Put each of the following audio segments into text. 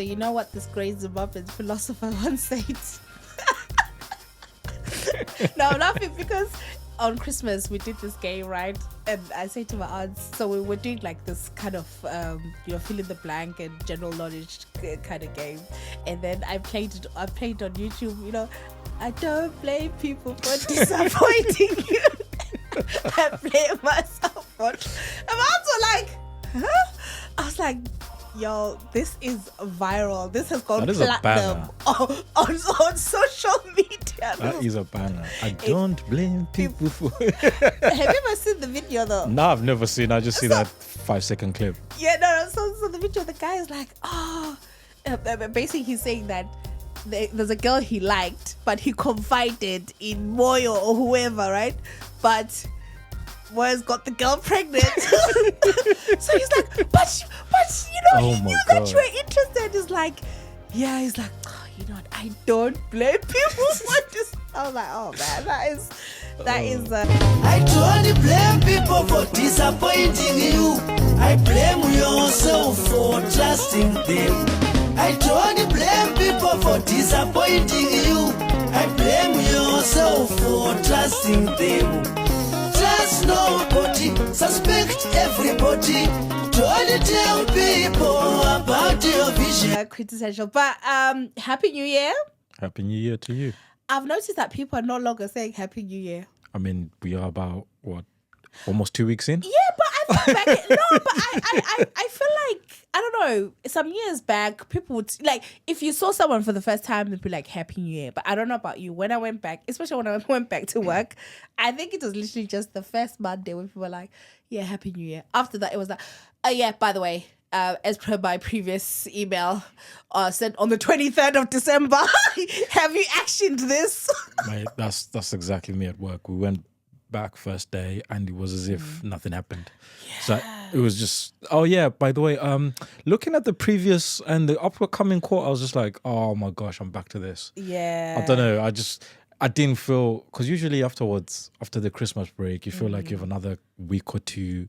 you know what this great Zimbabwean philosopher once said? No, I'm laughing because on Christmas we did this game, right? And I say to my aunts, so we were doing like this kind of fill in the blank and general knowledge kind of game. And then I played on YouTube, I don't blame people for disappointing you. I blame myself for. And my aunts were like, huh? I was like, yo, this is viral. This has gone platinum on social media. That is a banner. I don't blame people for. Have you ever seen the video though? No, I've never seen. I just see that 5-second clip. Yeah, no. So the video, the guy is like, basically he's saying that there's a girl he liked, but he confided in Moyo or whoever, right? But Moyo's got the girl pregnant. So he's like, but he knew that you were interested. He's like, yeah. He's like, you know what? I don't blame people for this. I was like, oh man, that is. I don't blame people for disappointing you. I blame yourself for trusting them. I don't blame people for disappointing you. I blame yourself for trusting them. Trust nobody, suspect everybody. Don't tell people about your vision. Quintessential, but Happy New Year. Happy New Year to you. I've noticed that people are no longer saying Happy New Year. I mean, we are about almost 2 weeks in. Yeah, but I thought back. I feel like, I don't know, some years back, people would like, if you saw someone for the first time, they'd be like Happy New Year. But I don't know about you. When I went back, especially when I went back to work, I think it was literally just the first Monday when people were like, yeah, Happy New Year. After that, it was like, oh yeah, by the way, as per my previous email sent on the 23rd of December, have you actioned this? Mate, that's exactly me at work. We went back first day and it was as if nothing happened. Yeah. So it was just, oh yeah, by the way, looking at the previous and the upcoming quarter, I was just like, oh my gosh, I'm back to this. Yeah. I don't know. I didn't feel, because usually afterwards, after the Christmas break, you feel like you have another week or two,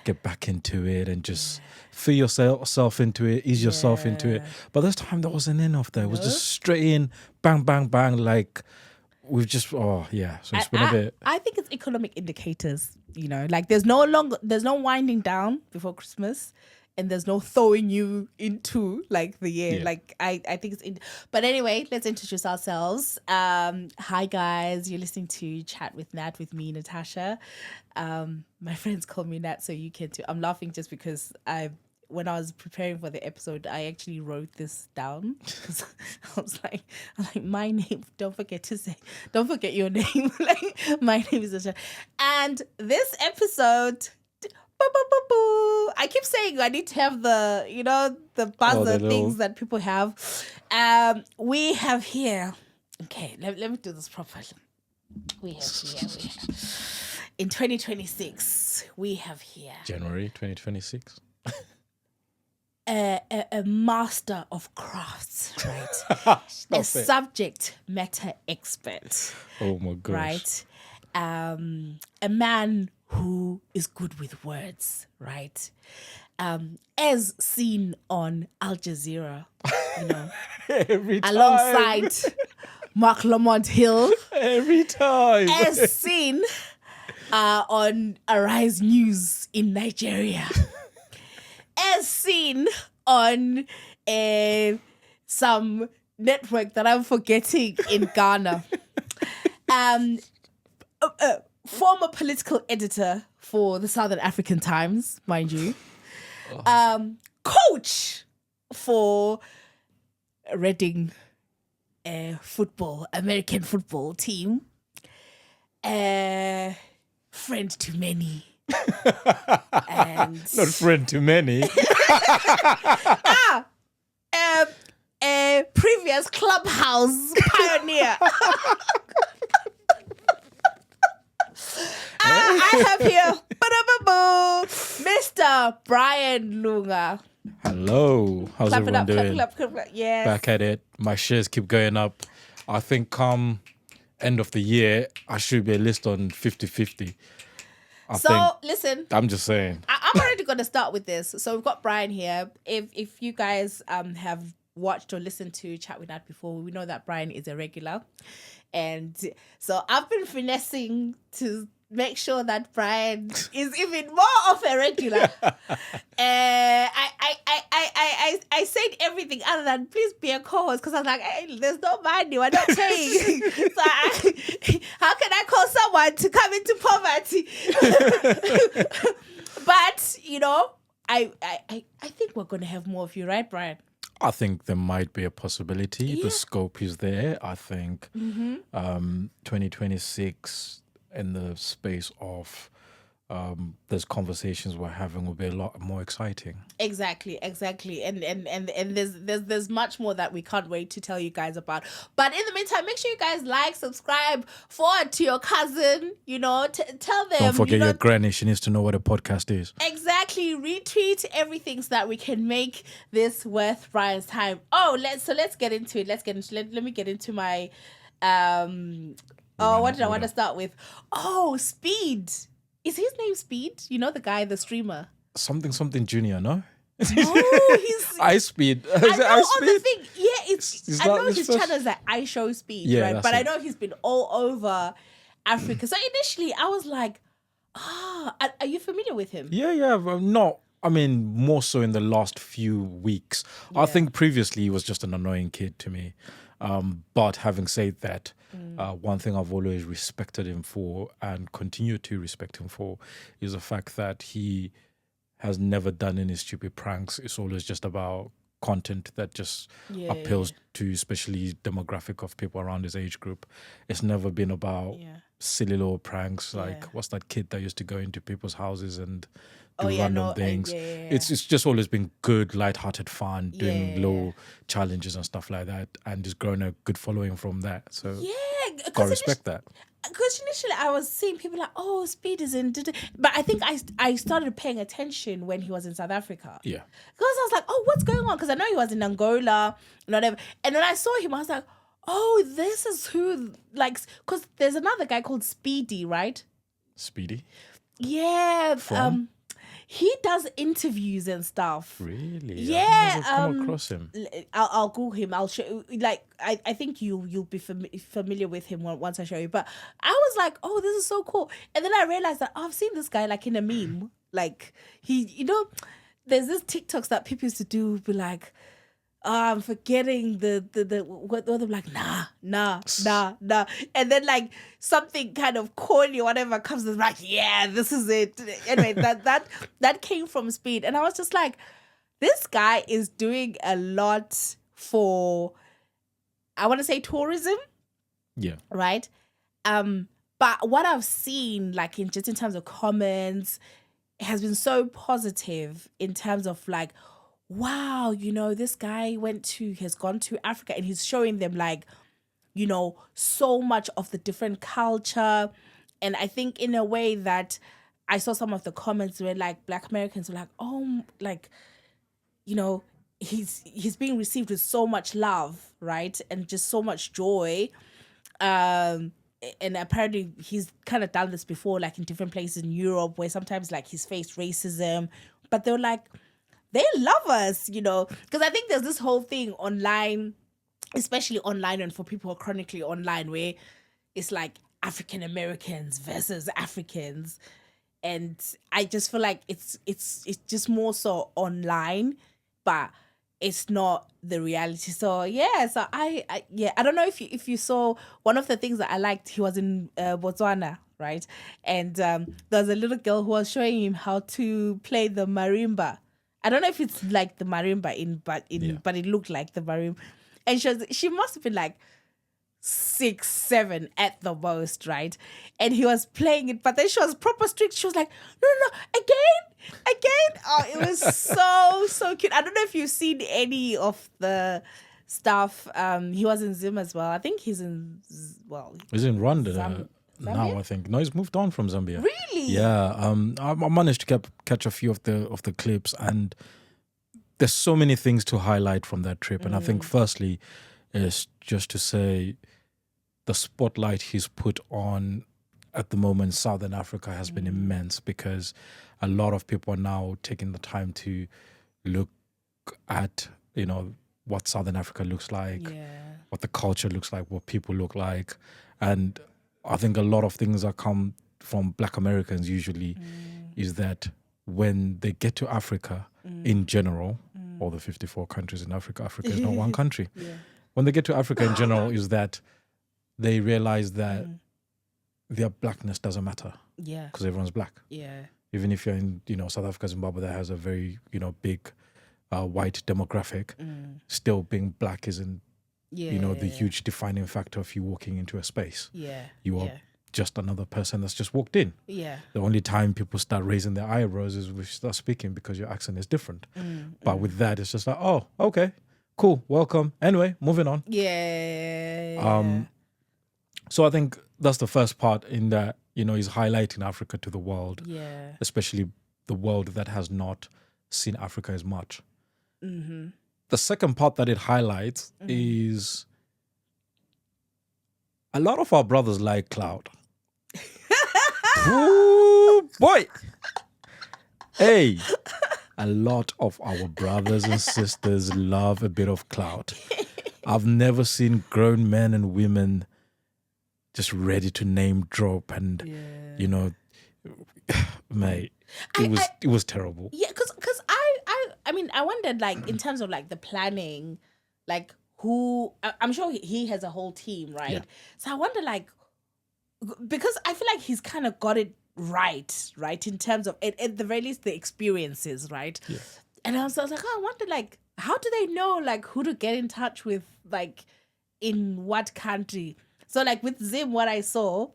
get back into it and just feel yourself into it, ease yourself into it. But this time there wasn't enough there. It was just straight in, bang, bang, bang, like we've just, so it's been a bit. I think it's economic indicators, like there's no winding down before Christmas. And there's no throwing you into like the year. Yeah. Like I think it's but anyway, let's introduce ourselves. Hi guys, you're listening to Chat with Nat with me, Natasha. My friends call me Nat, so you can too. I'm laughing just because when I was preparing for the episode, I actually wrote this down because I was like, my name, don't forget your name. Like my name is Natasha. And this episode, I keep saying I need to have the buzzer things that people have. We have here. Okay, let me do this properly. We have in 2026. We have here January 2026. A master of crafts, right? A subject matter expert. Oh my gosh! Right, a man who is good with words, right? As seen on Al Jazeera, every time. Alongside Mark Lamont Hill. Every time. As seen on Arise News in Nigeria. As seen on some network that I'm forgetting in Ghana. Former political editor for the Southern African Times, mind you. Coach for Reading American football team. Friend to many. And not friend to many. A previous clubhouse pioneer. I have here Mr. Brian Lunga. Hello. How's everyone doing? Clap. Yes. Back at it. My shares keep going up. I think come end of the year, I should be a list on 50-50. Listen. I'm just saying. I'm already going to start with this. So we've got Brian here. If you guys have watched or listened to Chat With Nat before, we know that Brian is a regular. And so I've been finessing to make sure that Brian is even more of a regular. I said everything other than please be a co-host, because I was like, hey, there's no money, we're not paying. So how can I call someone to come into poverty? But I think we're gonna have more of you, right, Brian? I think there might be a possibility. Yeah. The scope is there. I think 2026 in the space of those conversations we're having will be a lot more exciting. Exactly. And there's much more that we can't wait to tell you guys about. But in the meantime, make sure you guys like, subscribe, forward to your cousin, tell them. Don't forget your granny, she needs to know what a podcast is. Exactly. Retweet everything so that we can make this worth Brian's time. Oh, let's get into it. Let me get into my what did I want to start with? Oh, Speed. Is his name Speed? The guy, the streamer. Something Junior, no? No, he's I Speed. I know on Speed? the thing. Yeah, I know his channel is like I Show Speed, right? But I know he's been all over Africa. So initially I was like, are you familiar with him? Yeah. More so in the last few weeks. Yeah. I think previously he was just an annoying kid to me. But having said that, one thing I've always respected him for and continue to respect him for is the fact that he has never done any stupid pranks. It's always just about content that just appeals to especially demographic of people around his age group. It's never been about silly little pranks like what's that kid that used to go into people's houses and do random things. It's just always been good, light-hearted fun, doing little challenges and stuff like that, and just growing a good following from that. So gotta respect that. Because initially I was seeing people like, oh, Speed is in, but I think I started paying attention when he was in South Africa. Yeah. Because I was like, oh, what's going on? Because I know he was in Angola and whatever. And when I saw him, I was like, oh, this is who, because there's another guy called Speedy, right? Speedy? Yeah. He does interviews and stuff. Really? Yeah. I've never come across him. I'll Google him. I'll show. I think you'll be familiar with him once I show you. But I was like, oh, this is so cool. And then I realized that I've seen this guy in a meme. He, there's this TikToks that people used to do. Be like, I'm forgetting what they're like, nah. And then something kind of corny or whatever comes and like, yeah, this is it. Anyway, that came from Speed. And I was just like, this guy is doing a lot for, I want to say tourism. Yeah. Right? But what I've seen, in terms of comments, has been so positive in terms of wow, this guy has gone to Africa and he's showing them so much of the different culture. And I think in a way that I saw some of the comments where Black Americans were like, oh, he's being received with so much love, right? And just so much joy. And apparently he's kind of done this before, in different places in Europe where sometimes he's faced racism, but they're like, they love us, because I think there's this whole thing online, especially online and for people who are chronically online, where it's African Americans versus Africans. And I just feel like it's just more so online, but it's not the reality. So I don't know if you saw one of the things that I liked. He was in Botswana, right? And there was a little girl who was showing him how to play the marimba. I don't know if it's like the marimba but it looked like the marimba. And she must have been 6, 7 at the most, right? And he was playing it, but then she was proper strict. She was like, no, again. Oh, it was so cute. I don't know if you've seen any of the stuff. He was in Zim as well. I think he's in Rwanda. Now I think he's moved on from Zambia. Really? Yeah. I managed to catch a few of the clips, and there's so many things to highlight from that trip. And I think firstly is just to say the spotlight he's put on at the moment Southern Africa has been immense, because a lot of people are now taking the time to look at what Southern Africa looks like, what the culture looks like, what people look like. And I think a lot of things that come from Black Americans usually is that when they get to Africa in general, all the 54 countries in Africa is not one country. When they get to Africa in general is that they realize that their blackness doesn't matter. Because everyone's black. Even if you're in, South Africa, Zimbabwe, that has a very, big white demographic, still being black isn't, the huge defining factor of you walking into a space. You are just another person that's just walked in. The only time people start raising their eyebrows is when you start speaking because your accent is different. But with that, it's just like, oh, okay, cool, welcome. Anyway, moving on. So I think that's the first part in that, he's highlighting Africa to the world, especially the world that has not seen Africa as much. The second part that it highlights is a lot of our brothers like clout. Ooh, boy. Hey, a lot of our brothers and sisters love a bit of clout. I've never seen grown men and women just ready to name drop and, mate, it was terrible. Yeah, because I wondered, like, in terms of, like, the planning, like, I'm sure he has a whole team, right? So I wonder, like, because I feel like he's kind of got it right, in terms of, at the very least, the experiences, right? And I was like, I wonder, like, how do they know, like, who to get in touch with, like, in what country? So, like, with Zim, what I saw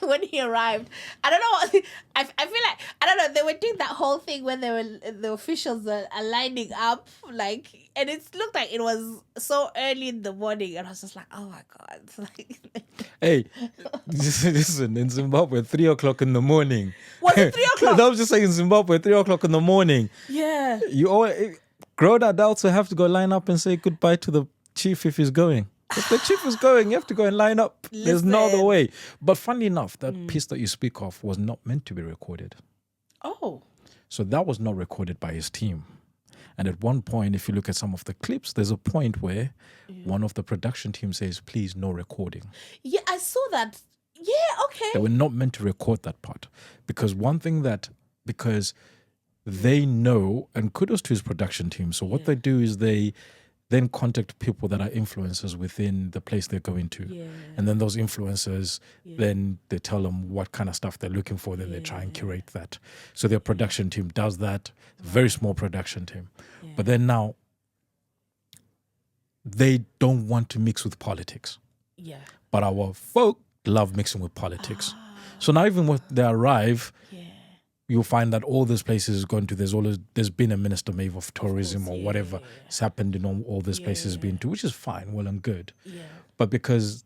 when he arrived, I don't know. I feel like, I don't know, they were doing that whole thing when the officials are lining up, like, and it looked like it was so early in the morning, and I was just like, oh my God. Like, hey, listen, in Zimbabwe, 3 o'clock in the morning. Was it 3 o'clock? I was just saying, in Zimbabwe, 3 o'clock in the morning. Yeah. You always, grown adults will have to go line up and say goodbye to the chief if he's going. If the chief is going, you have to go and line up. There's no other way. But funny enough, that piece that you speak of was not meant to be recorded. Oh. So that was not recorded by his team. And at one point, if you look at some of the clips, there's a point where one of the production team says, please, no recording. Yeah, I saw that. Yeah, okay. They were not meant to record that part. Because because they know, and kudos to his production team. So what they do is they then contact people that are influencers within the place they're going to. And then those influencers, then they tell them what kind of stuff they're looking for, then they try and curate that. So their production team does that, very small production team. But then now, they don't want to mix with politics. But our folk love mixing with politics. So now even when they arrive, you'll find that all these places going to, there's been a minister maybe of tourism or whatever. It's happened in all these places been to, which is fine, well and good. But because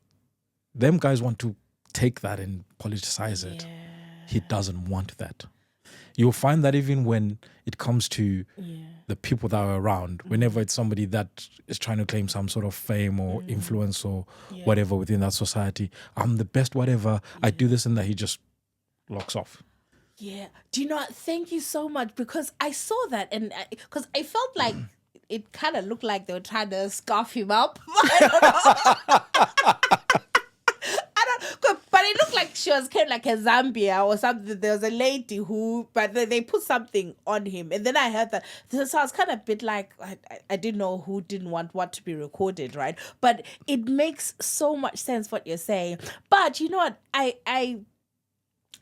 them guys want to take that and politicize it, he doesn't want that. You'll find that even when it comes to the people that are around, whenever it's somebody that is trying to claim some sort of fame or influence or whatever within that society, I'm the best whatever, I do this and that, he just locks off. Yeah. Do you know what? Thank you so much, because I saw that and because I felt like it kind of looked like they were trying to scarf him up. But it looked like she was kind of like a Zambia or something. There was a lady but they put something on him. And then I heard that. So I was kind of a bit like, I didn't know who didn't want what to be recorded, right? But it makes so much sense what you're saying. But you know what?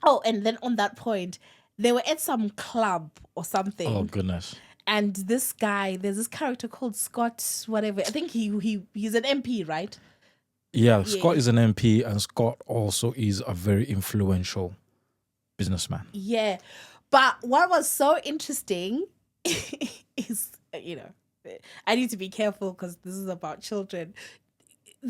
Oh, and then on that point, they were at some club or something. Oh, goodness. And this guy, there's this character called Scott, whatever. I think he's an MP, right? Yeah, Scott is an MP, and Scott also is a very influential businessman. Yeah. But what was so interesting is, I need to be careful because this is about children.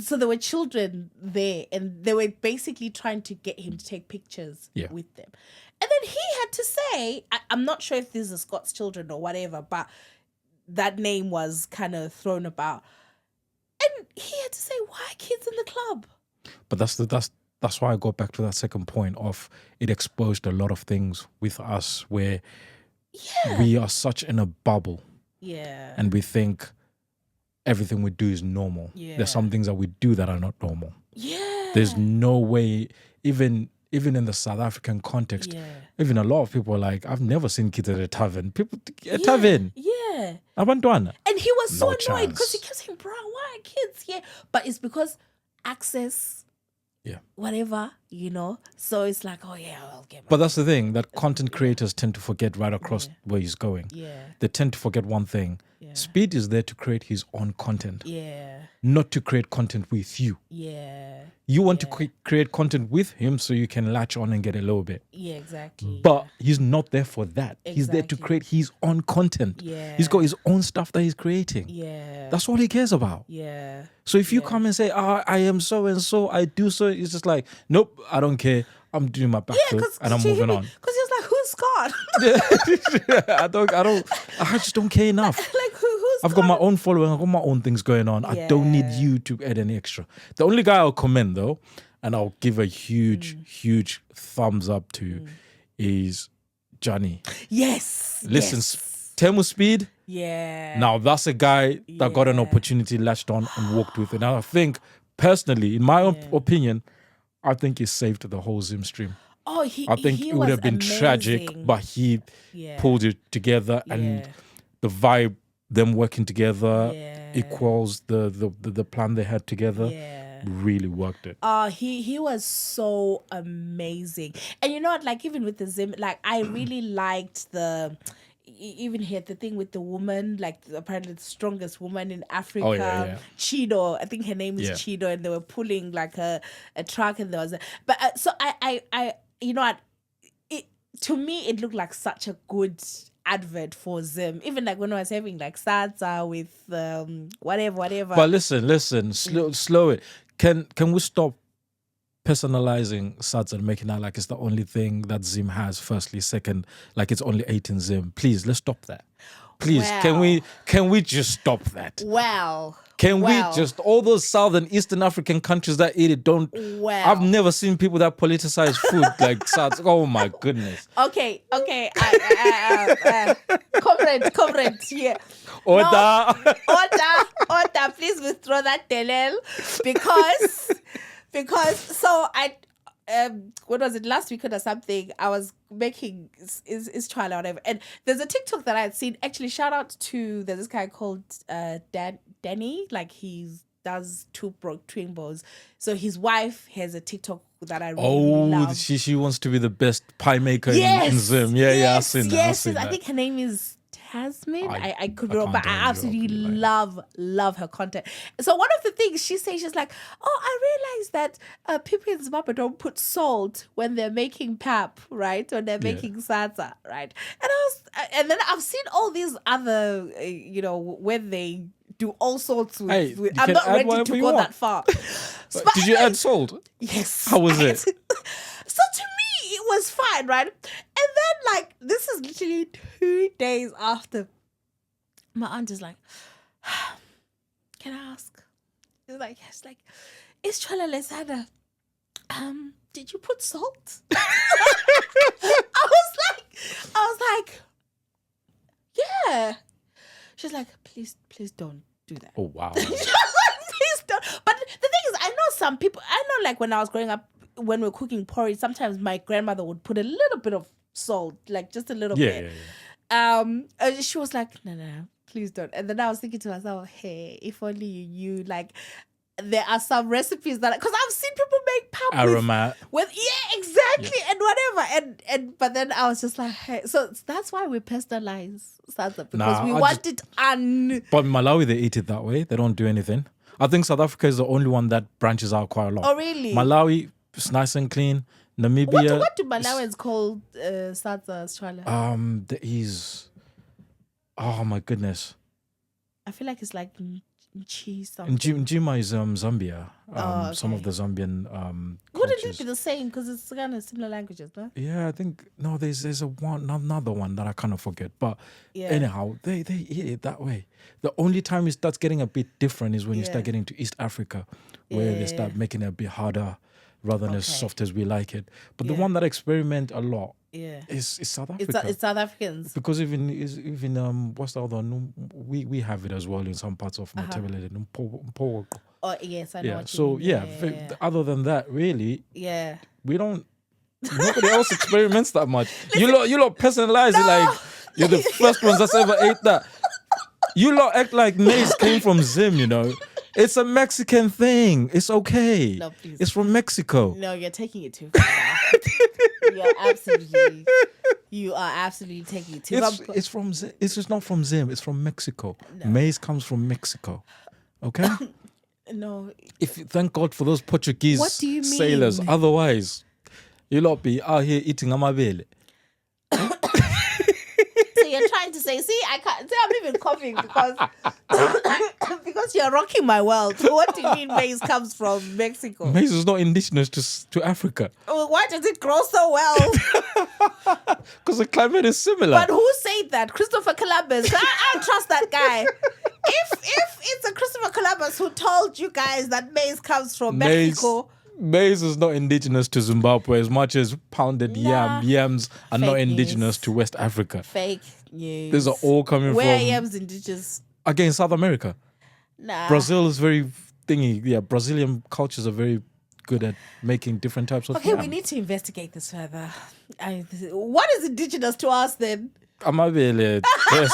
So there were children there, and they were basically trying to get him to take pictures with them. And then he had to say, I'm not sure if these are Scott's children or whatever, but that name was kind of thrown about. And he had to say, why are kids in the club? But that's why I go back to that second point of it exposed a lot of things with us where we are such in a bubble. Yeah. And we think everything we do is normal. Yeah. There's some things that we do that are not normal. Yeah. There's no way, even in the South African context, even a lot of people are like, I've never seen kids at a tavern. People at a tavern. Yeah. Abantwana. And he was so No annoyed because he chance. kept saying, bro, why are kids here? But it's because access, whatever, So it's like, oh yeah, I'll get my But that's the thing, that content creators tend to forget right across where he's going. Yeah. They tend to forget one thing. Speed is there to create his own content. Yeah. Not to create content with you. Yeah. You want to create content with him so you can latch on and get a little bit. Yeah, exactly. But he's not there for that. He's there to Exactly. create his own content. Yeah. He's got his own stuff that he's creating. Yeah. That's all he cares about. Yeah. So if you come and say, I am so and so, I do so, it's just like, nope, I don't care. I'm doing my backflip and I'm moving on. Because he was like, who's God? I just don't care enough. Like, who's I've got my own following. I've got my own things going on. I don't need you to add any extra. The only guy I'll commend though, and I'll give a huge thumbs up to, is Johnny. Yes. Listen, Yes. Temu Speed. Yeah. Now that's a guy that got an opportunity, latched on and walked with it. And I think personally, in my opinion, I think he saved the whole Zim stream. Oh, I think it would have been tragic, but he pulled it together, and the vibe, them working together, equals the plan they had together. Really worked it. He was so amazing. And you know what, like even with the Zim, like I really liked even here the thing with the woman, like apparently the strongest woman in Africa, Chido. I think her name is Chido, and they were pulling like a truck, and there was so I you know what, to me it looked like such a good advert for Zim. Even like when I was having like sadza with whatever. But listen, slow it. Can we stop personalizing sadza and making out like it's the only thing that Zim has? Firstly, second, like it's only 18 Zim. Please, let's stop that. Please, can we just stop that? Can we just, all those Southern Eastern African countries that eat it don't, I've never seen people that politicize food like sadza. Oh my goodness. Okay. Comrade, yeah. Order. No, order, please withdraw that Delel because so I what was it, last weekend or something, I was making is trial or whatever, and there's a TikTok that I had seen. Actually, shout out to, there's this guy called Danny, like he does Two Broke Twinbos. So his wife has a TikTok that I really love. She wants to be the best pie maker in Zim. Yeah, I've seen that. Yes, I think her name is Tasmin. I could be wrong, but I absolutely love her content. So one of the things she says, she's like, oh, I realized that people in Zimbabwe don't put salt when they're making pap, right? When they're making salsa, right? And then I've seen all these other, when they do all sorts with I'm not ready to go that far. Did you add salt? Yes. How was it? So to me, it was fine, right? And then, like, this is literally 2 days after, my aunt is like, can I ask? She's like, yes, like, is Chola Lesada, did you put salt? I was like, yeah. She's like, please don't do that. Oh, wow. She's like, please don't. But the thing is, I know some people, like when I was growing up, when we were cooking porridge, sometimes my grandmother would put a little bit of salt, like just a little bit. Yeah. She was like, no, please don't. And then I was thinking to myself, hey, if only you knew, like, there are some recipes that, because I've seen people make pap aroma with exactly, and whatever, and but then I was just like, hey, so that's why we personalize salsa, because we want it But in Malawi, they eat it that way. They don't do anything. I think South Africa is the only one that branches out quite a lot. Oh, really? Malawi, it's nice and clean. Namibia. What do Malawians call salsa, Australia? There is. Oh my goodness. I feel like it's like cheese something. Njima is Zambia. Okay. Some of the Zambian Wouldn't it be the same, because it's kind of similar languages, no? Yeah, I think there's another one that I kind of forget. But anyhow, they eat it that way. The only time it starts getting a bit different is when you start getting to East Africa, where they start making it a bit harder rather than as soft as we like it. But the one that I experiment a lot Yeah. It's South Africa. It's South Africans. Because even what's the other one? We have it as well in some parts of Matabele. Oh yes, I know. Yeah. What So you mean. other than that, really, yeah, we don't. Nobody else experiments that much. You lot personalize it like you're the first ones that's ever ate that. You lot act like maize came from Zim. You know, it's a Mexican thing. It's okay. No, please. It's from Mexico. No, you're taking it too far now. You are absolutely taking it too far. It's from Zim. It's just not from Zim. It's from Mexico. No. Maize comes from Mexico. Okay. No. Thank God for those Portuguese what do you mean? sailors. Otherwise, you lot be out here eating amabele. So you're trying to say, see, I can't say I'm even coughing because you're rocking my world. What do you mean maize comes from Mexico? Maize is not indigenous to Africa. Why does it grow so well? Because the climate is similar. But who said that? Christopher Columbus. I trust that guy. If it's a Christopher Columbus who told you guys that maize comes from Mexico. Maize is not indigenous to Zimbabwe as much as pounded yams are not indigenous to West Africa. Fake news. These are all coming from... Where are yams indigenous? Again, South America. Nah. Brazil is very thingy. Yeah, Brazilian cultures are very good at making different types of yam. We need to investigate this further. What is indigenous to us then? Amabele best.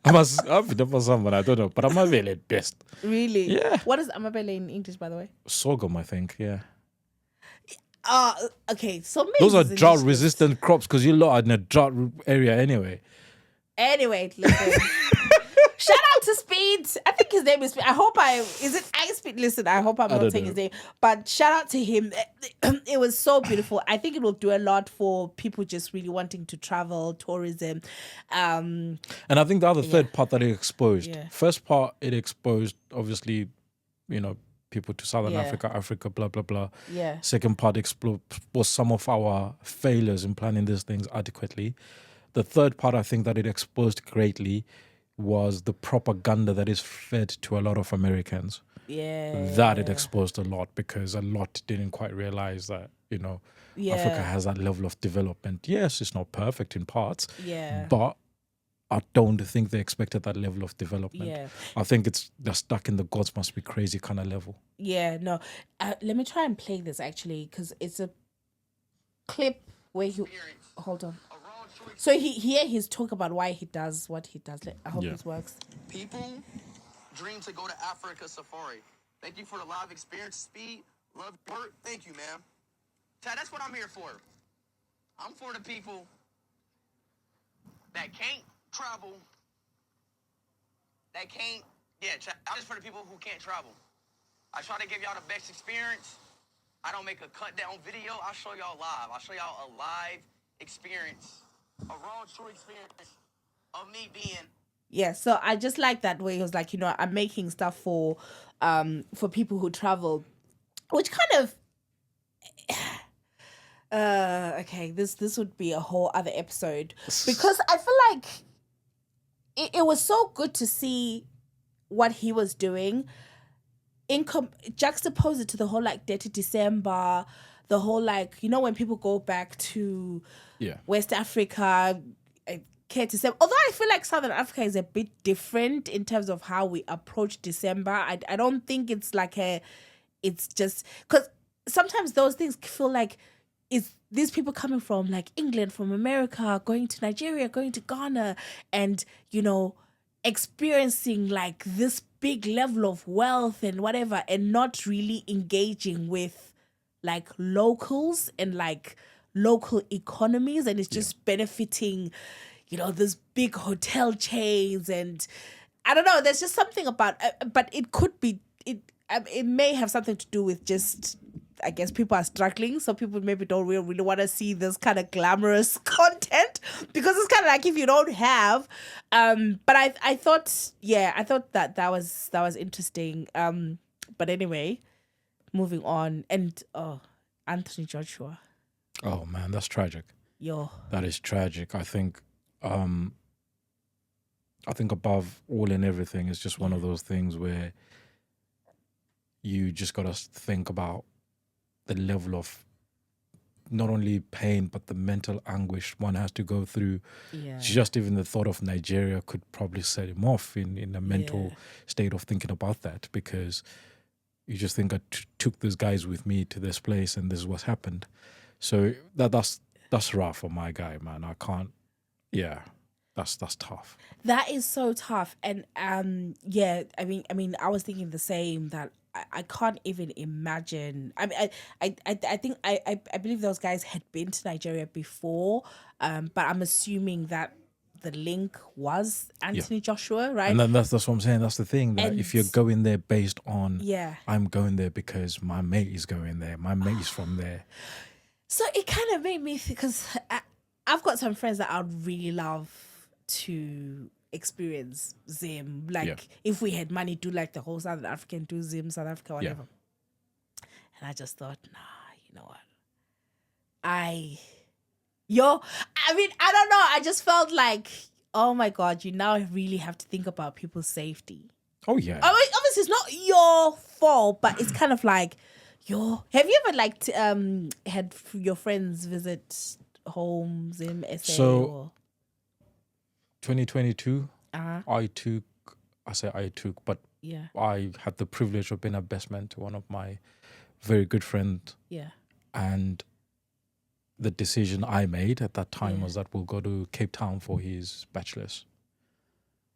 I've been for someone, I don't know, but amabele best. Really? Yeah. What is amabele in English, by the way? Sorghum, I think, yeah. Okay, so those are drought-resistant crops because you lot are in a drought area anyway. Anyway, listen. Shout out to Speed. I think his name is Speed. Is it I Speed? Listen, I hope I'm not saying his name. But shout out to him. It was so beautiful. I think it will do a lot for people just really wanting to travel, tourism. And I think the other third part that it exposed. Yeah. First part, it exposed, obviously, people to Southern Africa, blah, blah, blah. Yeah. Second part was some of our failures in planning these things adequately. The third part, I think that it exposed greatly was the propaganda that is fed to a lot of Americans. Yeah. That it exposed a lot because a lot didn't quite realize that, Africa has that level of development. Yes, it's not perfect in parts. Yeah. But I don't think they expected that level of development. Yeah. I think they're stuck in the gods must be crazy kind of level. Yeah, no. Let me try and play this actually because it's a clip where hold on. So he's talking about why he does what he does. I hope this works. People dream to go to Africa Safari. Thank you for the live experience. Speed, love, work. Thank you, ma'am. Chad, that's what I'm here for. I'm for the people that can't travel. Chad, I'm just for the people who can't travel. I try to give y'all the best experience. I don't make a cut down video. I'll show y'all live. I'll show y'all a live experience. A raw, true experience of me being. Yeah, so I just like that way. He was like, I'm making stuff for people who travel, which kind of, okay, this would be a whole other episode because I feel like it was so good to see what he was doing, juxtapose it to the whole like Dirty December, the whole like when people go back to West Africa, care to say. Although I feel like Southern Africa is a bit different in terms of how we approach December. I don't think it's like it's just because sometimes those things feel like it's these people coming from like England, from America, going to Nigeria, going to Ghana, and experiencing like this big level of wealth and whatever, and not really engaging with like locals and like local economies, and it's just benefiting, this big hotel chains, and I don't know. There's just something about, but it could be it may have something to do with just, I guess, people are struggling, so people maybe don't really want to see this kind of glamorous content because it's kind of like if you don't have. But I thought that was interesting. But anyway, moving on, and Anthony Joshua. Oh man, that's tragic. That is tragic. I think above all and everything, it's just one of those things where you just got to think about the level of not only pain, but the mental anguish one has to go through. Yeah. Just even the thought of Nigeria could probably set him off in a mental state of thinking about that, because you just think I took these guys with me to this place and this is what's happened. So that's rough for my guy, man. I can't. Yeah, that's tough. That is so tough. And yeah, I mean, I was thinking the same, that I can't even imagine. I mean, I think I believe those guys had been to Nigeria before, but I'm assuming that the link was Anthony Joshua, right? And then that's what I'm saying. That's the thing, that if you're going there based on, I'm going there because my mate is going there, my mate is from there. So it kind of made me think, because I've got some friends that I'd really love to experience Zim. Like, if we had money, do like the whole South African, do Zim, South Africa, whatever. And I just thought, nah, you know what? I mean, I don't know. I just felt like, oh my God, you now really have to think about people's safety. Oh, yeah. I mean, obviously it's not your fault, but it's kind of like, have you ever had your friends visit homes in SA? So 2022, I took, but I had the privilege of being a best man to one of my very good friends. Yeah. And the decision I made at that time was that we'll go to Cape Town for his bachelor's.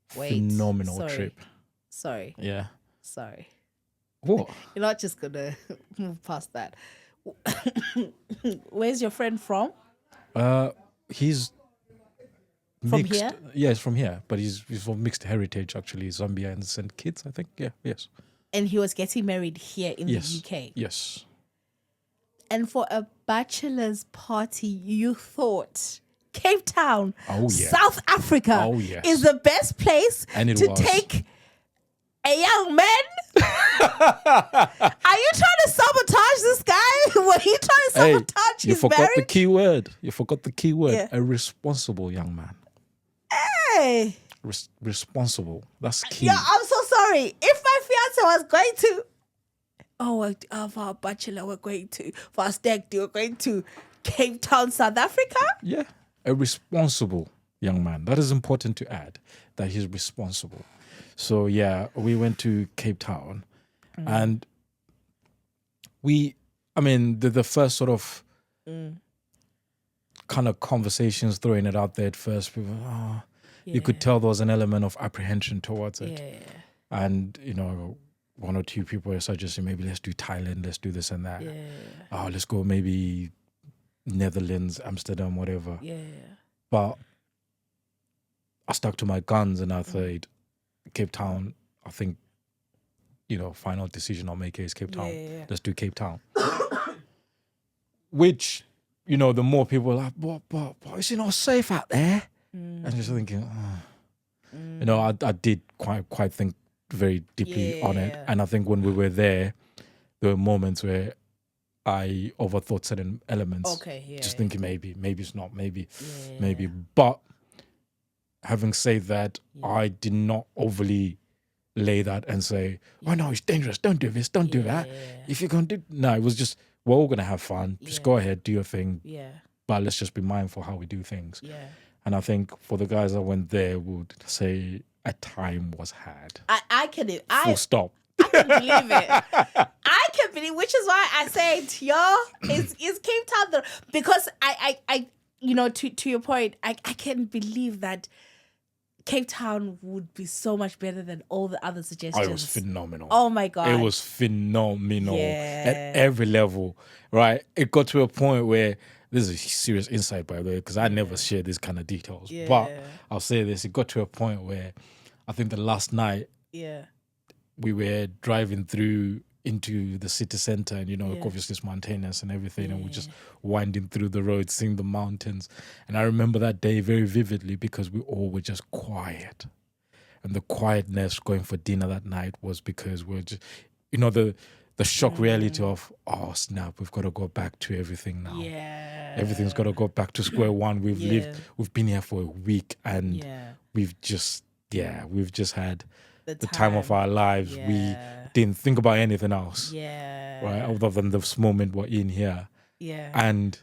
Phenomenal trip. Sorry. Yeah. Sorry. What? You're not just going to move past that. Where's your friend from? He's from mixed. here? Yeah, he's from here, but he's from mixed heritage, actually. Zambians and kids, I think. Yeah, yes. And he was getting married here in the UK? Yes. And for a bachelor's party, you thought Cape Town, South Africa, is the best place to take a young man? Are you trying to sabotage this guy? Were you trying to sabotage his marriage? The key word. You forgot the key word. Yeah. A responsible young man. Hey. Responsible. That's key. Yeah, I'm so sorry. If my fiance was going to, for our bachelor, we're going to, for our stag do, we're going to Cape Town, South Africa? Yeah. A responsible young man. That is important to add, that he's responsible. So, yeah, we went to Cape Town and the first sort of kind of conversations, throwing it out there at first, people, you could tell there was an element of apprehension towards it. Yeah. And, one or two people are suggesting maybe let's do Thailand, let's do this and that. Yeah. Let's go maybe Netherlands, Amsterdam, whatever. Yeah. But I stuck to my guns and I thought, Cape Town, I think, final decision I'll make is Cape Town. Yeah. Let's do Cape Town. Which, the more people are like, but is it not safe out there? And just thinking, I did quite think very deeply on it. And I think when we were there were moments where I overthought certain elements. Just thinking maybe it's not, maybe. But having said that, I did not overly lay that and say, oh no, it's dangerous, don't do this, don't do that. If you're going to do... No, it was just, we're all going to have fun. Just go ahead, do your thing. But let's just be mindful how we do things. And I think for the guys that went there would say a time was had. Full stop. I can believe it. I can believe, which is why I said, is Cape Town because I to your point, I can't believe that Cape Town would be so much better than all the other suggestions. It was phenomenal. Oh my God. It was phenomenal at every level, right? It got to a point where, this is a serious insight, by the way, because I never share these kind of details. But I'll say this, it got to a point where I think the last night we were driving through into the city center and, obviously it's mountainous and everything and we're just winding through the roads, seeing the mountains. And I remember that day very vividly because we all were just quiet. And the quietness going for dinner that night was because we're just, the shock reality of, oh snap, we've got to go back to everything now. Yeah. Everything's got to go back to square one. We've been here for a week and we've just had the time of our lives. We didn't think about anything else. Yeah. Right? Other than this moment we're in here. Yeah. And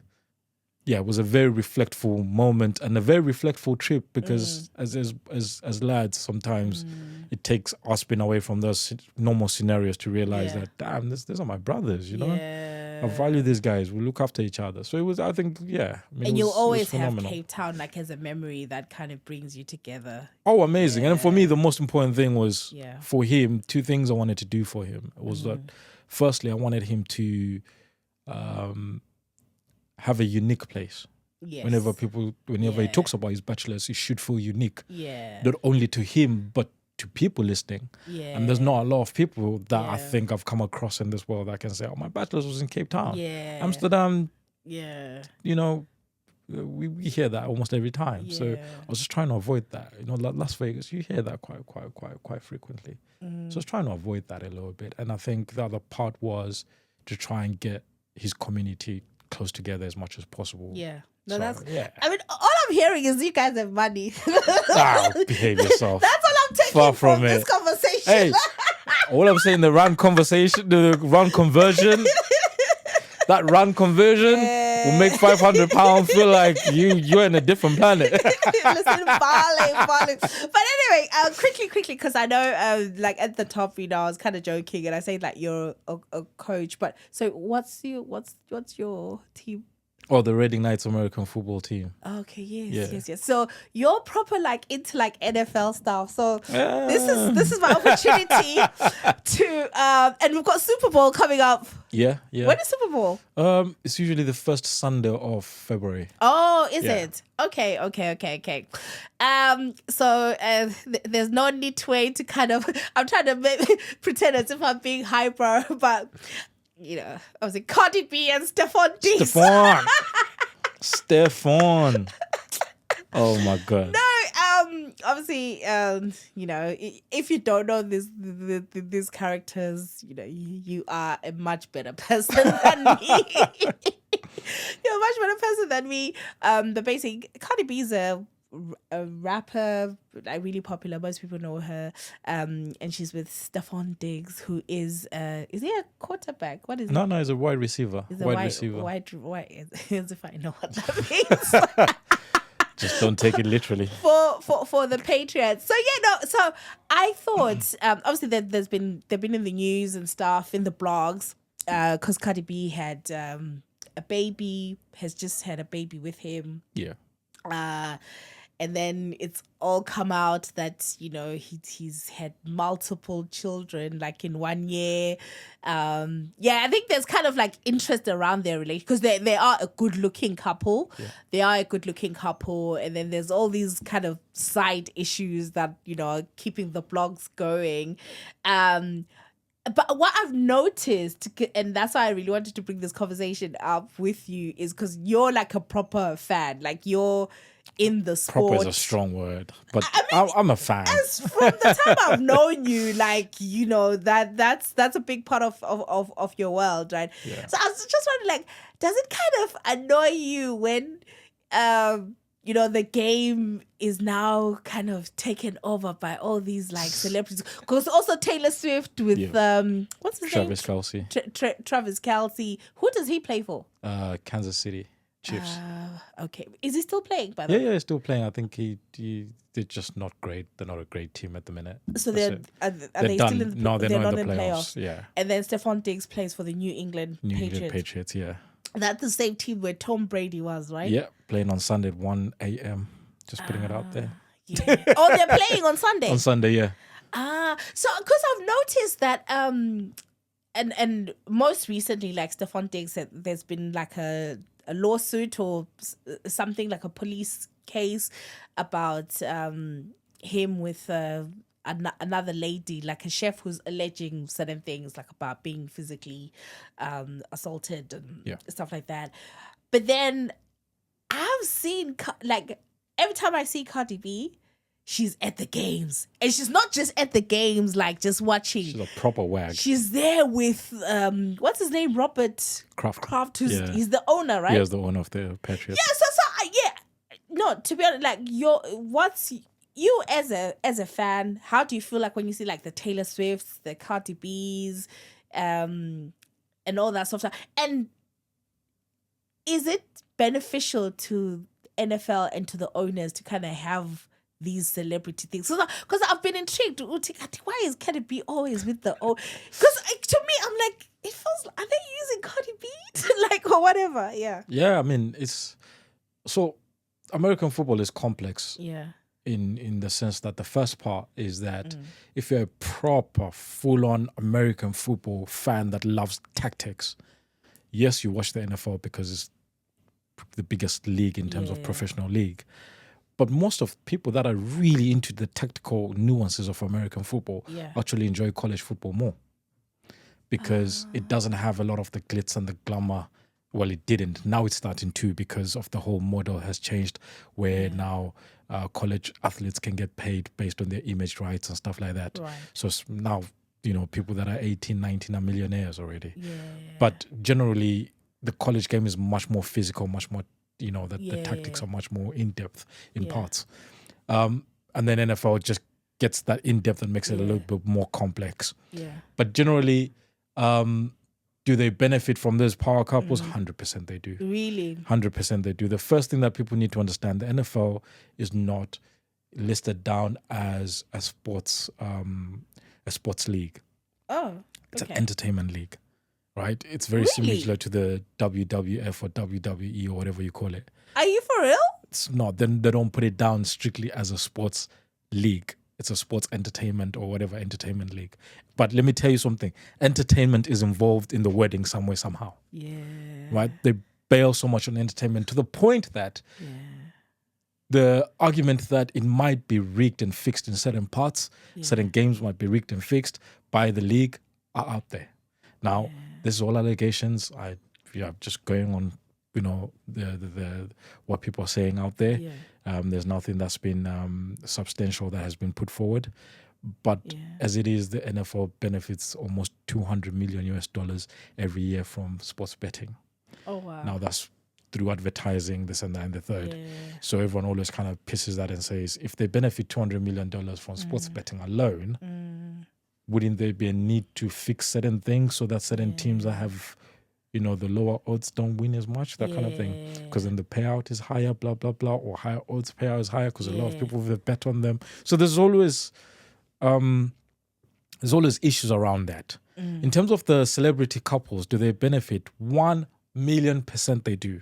yeah, it was a very reflectful moment and a very reflectful trip because as lads, sometimes it takes us being away from those normal scenarios to realize that, damn, these are my brothers, you know? I value these guys. We look after each other. So it was, I think, yeah. I mean, And you'll always have phenomenal. Cape Town like as a memory that kind of brings you together. Oh, amazing. And for me, the most important thing was Yeah. for him, two things I wanted to do for him. It was that, firstly, I wanted him to have a unique place. Yes. Whenever he talks about his bachelors, he should feel unique. Yeah. Not only to him, but to people listening. Yeah. And there's not a lot of people that I think I've come across in this world that can say, oh, my bachelor's was in Cape Town. Yeah. Amsterdam, Yeah. you know, we hear that almost every time. So I was just trying to avoid that. You know, Las Vegas, you hear that quite frequently. So I was trying to avoid that a little bit. And I think the other part was to try and get his community close together as much as possible. Yeah. No, So, that's. yeah. I mean, all I'm hearing is you guys have money. Behave yourself. That's all I'm taking Far from from this it. conversation. Hey, all I'm saying, the round conversation, the round conversion, that round conversion will make £500 feel like you're in a different planet. Listen, Bali. But anyway, quickly, because I know, like at the top, you know, I was kind of joking and I say like you're a coach. But so, what's your team? Oh, the Reading Knights American football team. Okay, yes. So you're proper like into like NFL stuff. So this is my opportunity to and we've got Super Bowl coming up. Yeah. When is Super Bowl? It's usually the first Sunday of February. Oh, is it? Okay. So there's no need to wait to kind of. I'm trying to pretend as if I'm being hyper, but. You know, I was like Cardi B and Steffon Diggs. Steffon. Oh my God. No, obviously, you know, if you don't know these characters, you know, you are a much better person than me. You're a much better person than me. The basic Cardi B is a rapper, like really popular. Most people know her. And she's with Steffon Diggs, who is he a quarterback? What is No, he's a wide receiver. He's Wide receiver. Wide, as if I know what that means. Just don't take it literally. For the Patriots. So so I thought obviously they've been in the news and stuff, in the blogs, because Cardi B had has just had a baby with him. Yeah. And then it's all come out that, you know, he's had multiple children like in 1 year. I think there's kind of like interest around their relationship because they are a good looking couple. Yeah. They are a good looking couple. And then there's all these kind of side issues that, you know, are keeping the blogs going. But what I've noticed, and that's why I really wanted to bring this conversation up with you, is because you're like a proper fan. Like you're in the sport. Proper is a strong word, but I'm a fan. From the time I've known you, like, you know, that's a big part of your world, right? Yeah. So I was just wondering, like, does it kind of annoy you when you know, the game is now kind of taken over by all these like celebrities? Because also Taylor Swift with what's his Travis name? Kelce. Travis Kelce. Who does he play for? Kansas City Chiefs. Okay, is he still playing? By the way, yeah, he's still playing. I think they're just not great. They're not a great team at the minute. So are they done. Still in? No, they're not in the playoffs. Yeah. And then Steffon Diggs plays for the New England Patriots. Yeah. That's the same team where Tom Brady was, right? Yeah, playing on Sunday at 1 a.m. Just putting it out there. Yeah. Oh, they're playing on Sunday? On Sunday, yeah. So because I've noticed that, and most recently, like Steffon Diggs, there's been like a lawsuit or something, like a police case about him with another lady, like a chef who's alleging certain things, like about being physically assaulted and stuff like that. But then I've seen, like, every time I see Cardi B, she's at the games. And she's not just at the games, like just watching. She's a proper wag. She's there with, what's his name? Robert Kraft, who's he's the owner, right? Yeah, he's the owner of the Patriots. Yeah, no, to be honest, like, you as a fan, how do you feel like when you see like the Taylor Swifts, the Cardi B's, and all that sort of stuff? And is it beneficial to NFL and to the owners to kind of have these celebrity things? Because I've been intrigued. Why is Cardi B always with the Because to me, I'm like, it feels, are they using Cardi B like, or whatever? Yeah. Yeah, I mean, it's so American football is complex. Yeah. In the sense that the first part is that if you're a proper, full-on American football fan that loves tactics, yes, you watch the NFL because it's the biggest league in terms of professional league. But most of people that are really into the tactical nuances of American football actually enjoy college football more because it doesn't have a lot of the glitz and the glamour. Well, it didn't. Now it's starting to because of the whole model has changed where now college athletes can get paid based on their image rights and stuff like that. Right. So now, people that are 18, 19 are millionaires already. Yeah. But generally, the college game is much more physical, much more, the tactics are much more in-depth in parts. And then NFL just gets that in-depth and makes it a little bit more complex. Yeah. But generally, do they benefit from those power couples? 100% they do. Really? 100% they do. The first thing that people need to understand, the NFL is not listed down as a sports league. Oh, it's an entertainment league, right? It's very similar to the WWF or WWE or whatever you call it. Are you for real? It's not. Then they don't put it down strictly as a sports league. It's a sports entertainment or whatever entertainment league. But let me tell you something. Entertainment is involved in the wedding some way, somehow. Yeah. Right? They bail so much on entertainment to the point that the argument that it might be rigged and fixed in certain parts, certain games might be rigged and fixed by the league are out there. Now, this is all allegations. Just going on, the what people are saying out there. Yeah. There's nothing that's been substantial that has been put forward. But as it is, the NFL benefits almost $200 million US every year from sports betting. Oh, wow. Now that's through advertising, this and that and the third. Yeah. So everyone always kind of pisses that and says, if they benefit $200 million from sports betting alone, wouldn't there be a need to fix certain things so that certain teams that have, the lower odds don't win as much, that kind of thing? Because then the payout is higher, blah, blah, blah, or higher odds payout is higher because a lot of people have bet on them. So there's always issues around that. In terms of the celebrity couples, do they benefit? 1,000,000% they do.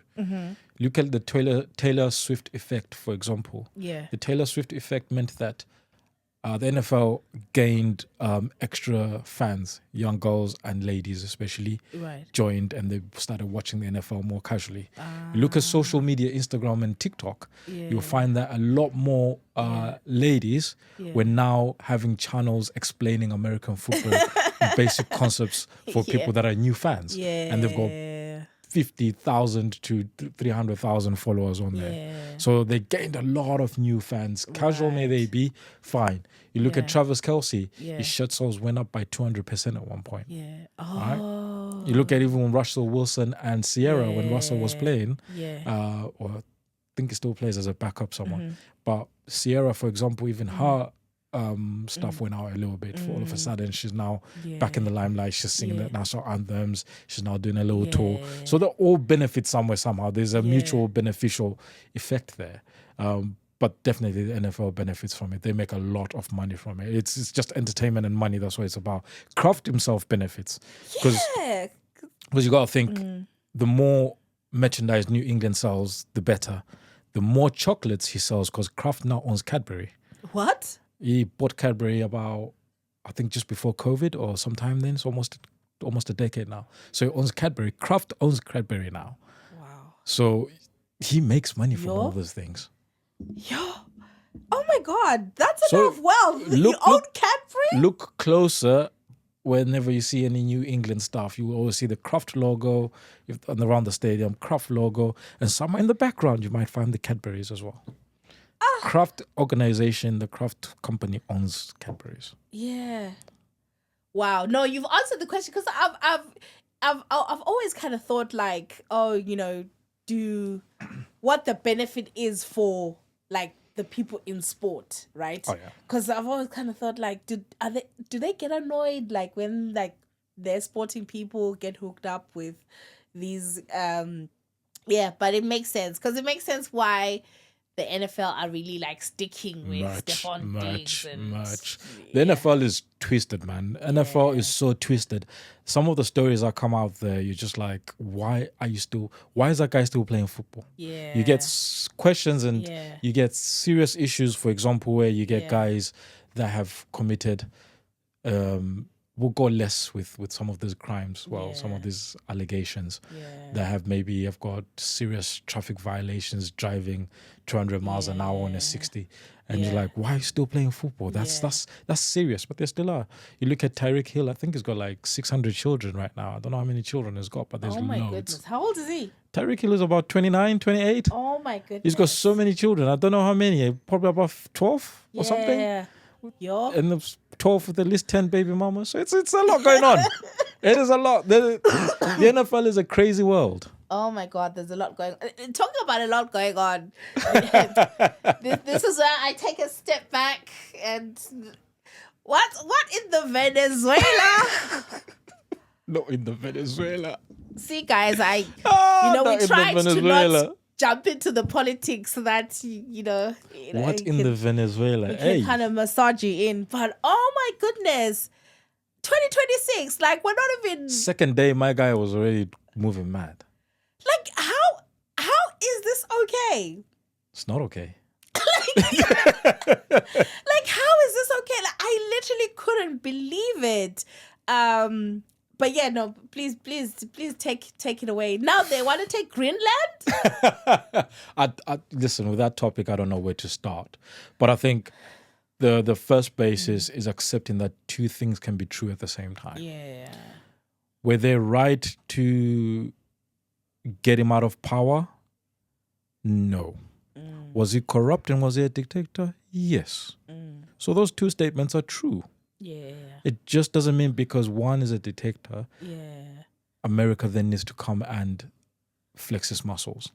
Look at the Taylor Swift effect, for example. Yeah. The Taylor Swift effect meant that the NFL gained extra fans, young girls and ladies especially, joined and they started watching the NFL more casually. You look at social media, Instagram and TikTok, you'll find that a lot more ladies were now having channels explaining American football basic concepts for people that are new fans. Yeah. And they've got 50,000 to 300,000 followers on there. So they gained a lot of new fans. Casual may they be, fine. You look at Travis Kelce, his shirt sales went up by 200% at one point. Yeah. Oh. Right? You look at even Russell Wilson and Sierra when Russell was playing, or I think he still plays as a backup someone. But Sierra, for example, even her stuff went out a little bit. For all of a sudden, she's now back in the limelight. She's singing the national anthems. She's now doing a little tour. So they all benefit somewhere, somehow. There's a mutual beneficial effect there. But definitely the NFL benefits from it. They make a lot of money from it. It's just entertainment and money. That's what it's about. Kraft himself benefits. Because you got to think, the more merchandise New England sells, the better. The more chocolates he sells, because Kraft now owns Cadbury. What? He bought Cadbury about, I think, just before COVID or sometime then. It's almost a decade now. So he owns Cadbury. Kraft owns Cadbury now. Wow. So he makes money from all those things. Oh my God. That's enough wealth. You own Cadbury? Look closer. Whenever you see any New England stuff, you will always see the Kraft logo around the stadium, Kraft logo. And somewhere in the background, you might find the Cadburys as well. Kraft organization, the Kraft company owns Cadbury's. Yeah. Wow. No, you've answered the question because I've always kind of thought like, what the benefit is for like the people in sport, right? Oh yeah. Because I've always kind of thought like, do they get annoyed like when like their sporting people get hooked up with these Yeah, but it makes sense because it makes sense why the NFL are really like sticking with Steffon Diggs much. The NFL is twisted, man. NFL is so twisted. Some of the stories that come out there, you're just like, why is that guy still playing football? Yeah. You get questions and you get serious issues, for example, where you get guys that have committed we'll go less with some of these crimes, some of these allegations that have got serious traffic violations, driving 200 miles an hour on a 60, and you're like, why are you still playing football? That's serious, but there still are. You look at Tyreek Hill, I think he's got like 600 children right now. I don't know how many children he's got, but there's loads. Oh my goodness, how old is he? Tyreek Hill is about 29, 28. Oh my goodness. He's got so many children. I don't know how many, probably about 12 or something. Yeah. And the 12 with at least 10 baby mamas. So it's a lot going on. It is a lot. The NFL is a crazy world. Oh my God, there's a lot going on. Talking about a lot going on. This is where I take a step back and what in the Venezuela? Not in the Venezuela. See, guys, we tried to not jump into the politics that what in the Venezuela? We can kind of massage you in, but oh my goodness, 2026, like we're not even. Second day, my guy was already moving mad. Like how is this okay? It's not okay. Like how is this okay? Like I literally couldn't believe it. But yeah, no, please take it away. Now they want to take Greenland? Listen, with that topic, I don't know where to start. But I think the first base is accepting that two things can be true at the same time. Yeah. Were they right to get him out of power? No. Was he corrupt and was he a dictator? Yes. So those two statements are true. Yeah. It just doesn't mean because one is a dictator, America then needs to come and flex its muscles.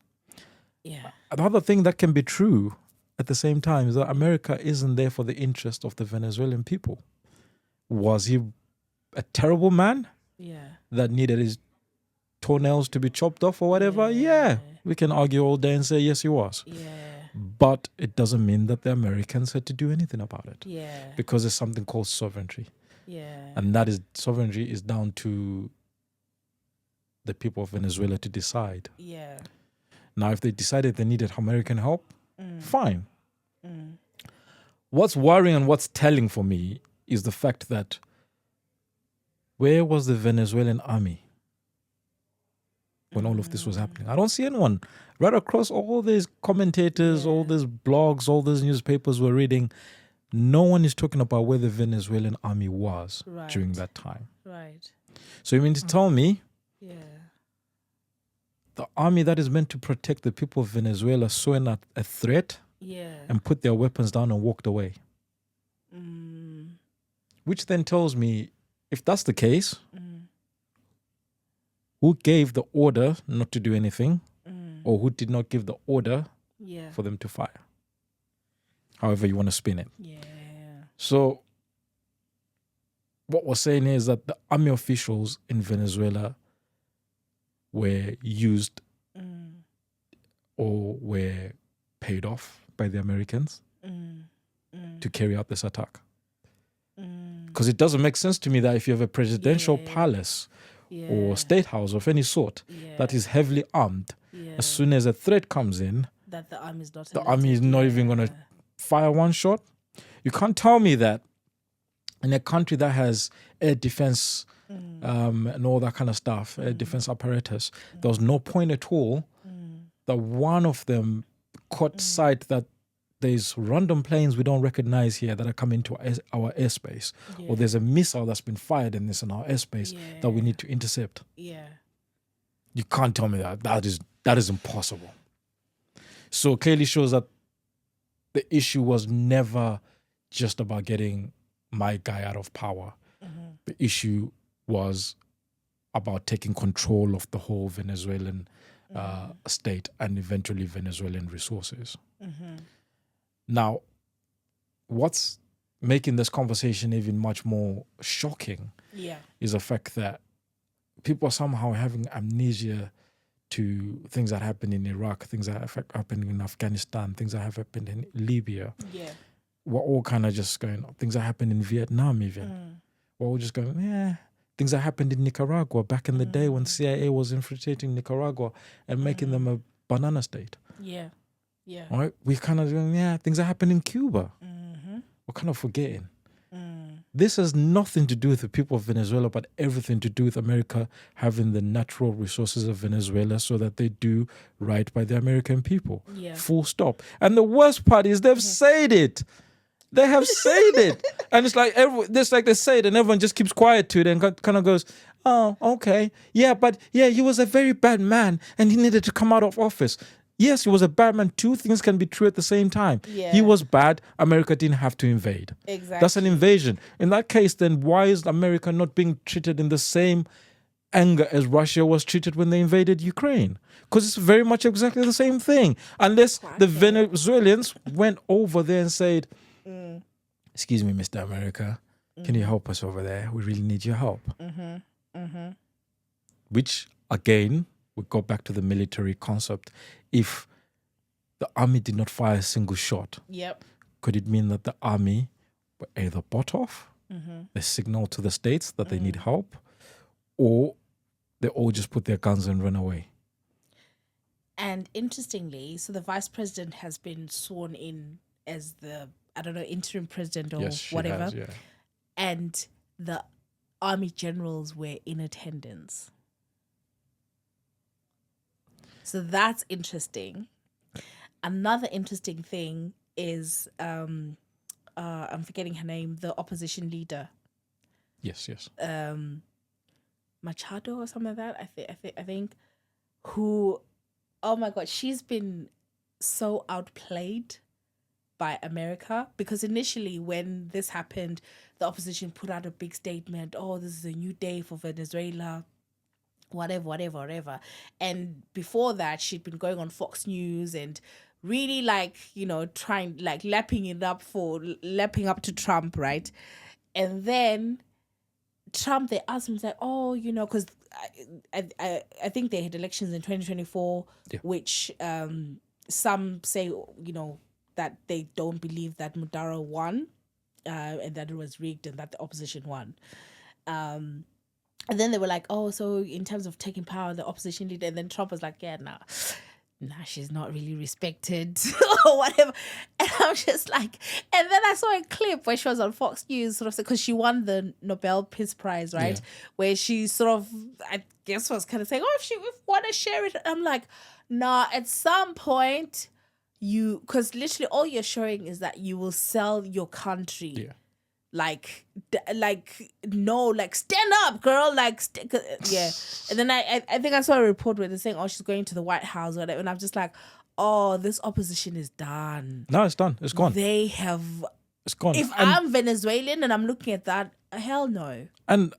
Yeah. The other thing that can be true at the same time is that America isn't there for the interest of the Venezuelan people. Was he a terrible man? Yeah. That needed his toenails to be chopped off or whatever? Yeah. We can argue all day and say yes, he was. Yeah. But it doesn't mean that the Americans had to do anything about it. Yeah. Because there's something called sovereignty. Yeah. And that is, sovereignty is down to the people of Venezuela to decide. Yeah. Now, if they decided they needed American help, fine. What's worrying and what's telling for me is the fact that where was the Venezuelan army when all of this was happening? I don't see anyone. Right across all these commentators, all these blogs, all these newspapers we're reading, no one is talking about where the Venezuelan army was during that time. Right. So you mean to tell me the army that is meant to protect the people of Venezuela saw a threat and put their weapons down and walked away? Which then tells me, if that's the case, who gave the order not to do anything or who did not give the order for them to fire? However you want to spin it. Yeah. So what we're saying is that the army officials in Venezuela were used or were paid off by the Americans to carry out this attack. Because it doesn't make sense to me that if you have a presidential palace or state house of any sort that is heavily armed, as soon as a threat comes in, that the army is not even going to fire one shot. You can't tell me that in a country that has air defense and all that kind of stuff, air defense apparatus, there was no point at all that one of them caught sight that there's random planes we don't recognize here that are coming to our airspace, or there's a missile that's been fired in our airspace that we need to intercept. Yeah. You can't tell me that. That is impossible. So it clearly shows that the issue was never just about getting my guy out of power. The issue was about taking control of the whole Venezuelan state and eventually Venezuelan resources. Now, what's making this conversation even much more shocking is the fact that people are somehow having amnesia to things that happened in Iraq, things that have happened in Afghanistan, things that have happened in Libya. Yeah. We're all kind of just going, things that happened in Vietnam even. We're all just going, yeah. Things that happened in Nicaragua back in the day when CIA was infiltrating Nicaragua and making them a banana state. Yeah. Yeah. All right? We're kind of doing, things that happened in Cuba. We're kind of forgetting. This has nothing to do with the people of Venezuela, but everything to do with America having the natural resources of Venezuela so that they do right by the American people. Yeah. Full stop. And the worst part is they've said it. They have said it. And it's like they say it and everyone just keeps quiet to it and kind of goes, oh, okay. Yeah, but he was a very bad man and he needed to come out of office. Yes, he was a bad man. Two things can be true at the same time. Yeah. He was bad. America didn't have to invade. Exactly. That's an invasion. In that case, then why is America not being treated in the same anger as Russia was treated when they invaded Ukraine? Because it's very much exactly the same thing. Unless the Venezuelans went over there and said, excuse me, Mr. America, can you help us over there? We really need your help. Which, again, we go back to the military concept. If the army did not fire a single shot, could it mean that the army were either bought off, they signaled to the states that they need help, or they all just put their guns and run away? And interestingly, so the vice president has been sworn in as the, I don't know, interim president or whatever. Has, yeah. And the army generals were in attendance. So that's interesting. Another interesting thing is, I'm forgetting her name, the opposition leader. Yes. Machado or something like that. I think, who, oh my God, she's been so outplayed by America, because initially when this happened, the opposition put out a big statement. Oh, this is a new day for Venezuela. Whatever. And before that, she'd been going on Fox News and really trying, lapping up to Trump, right? And then Trump, they asked him, like, oh, because I think they had elections in 2024, which some say, that they don't believe that Maduro won, and that it was rigged and that the opposition won. And then they were like, oh, so in terms of taking power, the opposition leader, and then Trump was like, yeah, nah, she's not really respected or whatever. And I'm just like, and then I saw a clip where she was on Fox News, sort of, because she won the Nobel Peace Prize, right? Yeah. Where she sort of, I guess, was kind of saying, oh, if you want to share it. I'm like, nah, at some point, because literally all you're showing is that you will sell your country. Yeah. No, stand up, girl, yeah. And then I think I saw a report where they're saying, oh, she's going to the White House or whatever, and I'm just like, oh, this opposition is done. No, it's done. It's gone. It's gone. If I'm Venezuelan and I'm looking at that, hell no. And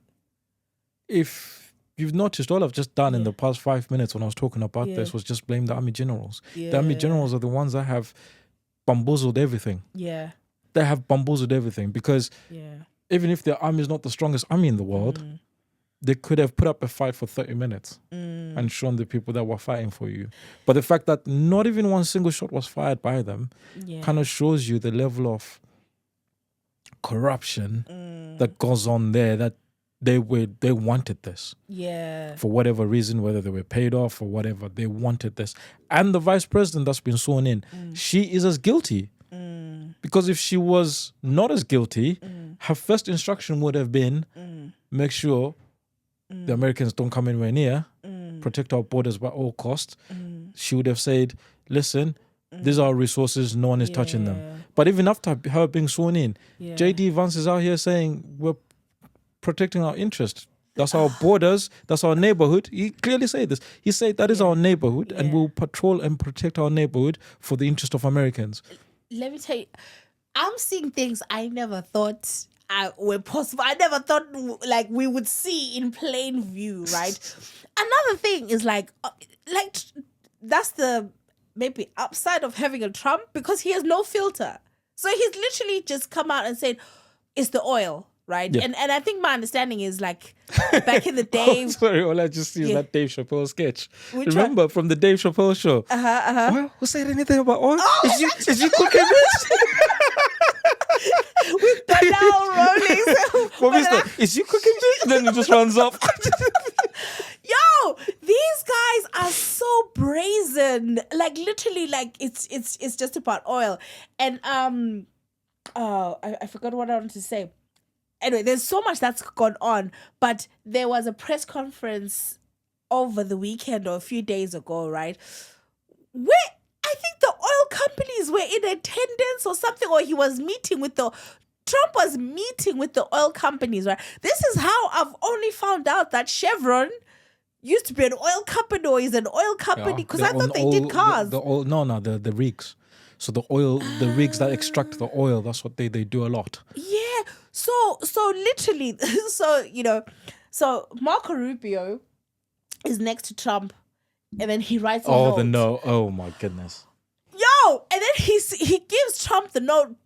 if you've noticed, all I've just done in the past 5 minutes when I was talking about this was just blame the army generals. The army generals are the ones that have bamboozled everything. Yeah. They have bamboozled everything, because even if their army is not the strongest army in the world, they could have put up a fight for 30 minutes and shown the people that were fighting for you. But the fact that not even one single shot was fired by them kind of shows you the level of corruption that goes on there, that they wanted this. Yeah. For whatever reason, whether they were paid off or whatever, they wanted this. And the vice president that's been sworn in, she is as guilty. Because if she was not as guilty, her first instruction would have been, make sure the Americans don't come anywhere near, protect our borders by all costs. She would have said, listen, these are our resources, no one is touching them. But even after her being sworn in, J.D. Vance is out here saying, we're protecting our interests. That's our borders. That's our neighborhood. He clearly said this. He said that is our neighborhood, and we'll patrol and protect our neighborhood for the interest of Americans. Let me tell you, I'm seeing things I never thought were possible. I never thought we would see in plain view, right? Another thing is that's the maybe upside of having a Trump, because he has no filter. So he's literally just come out and said, it's the oil, right? Yeah. And I think my understanding is like back in the day. Sorry, all I just see is that Dave Chappelle sketch. Which Remember from the Dave Chappelle show? Oil? Who said anything about oil? Is you cooking this? With the now rolling. What is that? Is you cooking this? Then it just runs off. Yo, these guys are so brazen. Like literally, like it's just about oil. And I forgot what I wanted to say. Anyway, there's so much that's gone on, but there was a press conference over the weekend or a few days ago, right? Where I think the oil companies were in attendance or something, or Trump was meeting with the oil companies, right? This is how I've only found out that Chevron used to be an oil company or is an oil company, because I thought they did cars. The rigs. So the rigs that extract the oil, that's what they do a lot. Yeah. So literally, so Marco Rubio is next to Trump, and then he writes a note. Oh, the note. Oh my goodness. Yo, and then he gives Trump the note.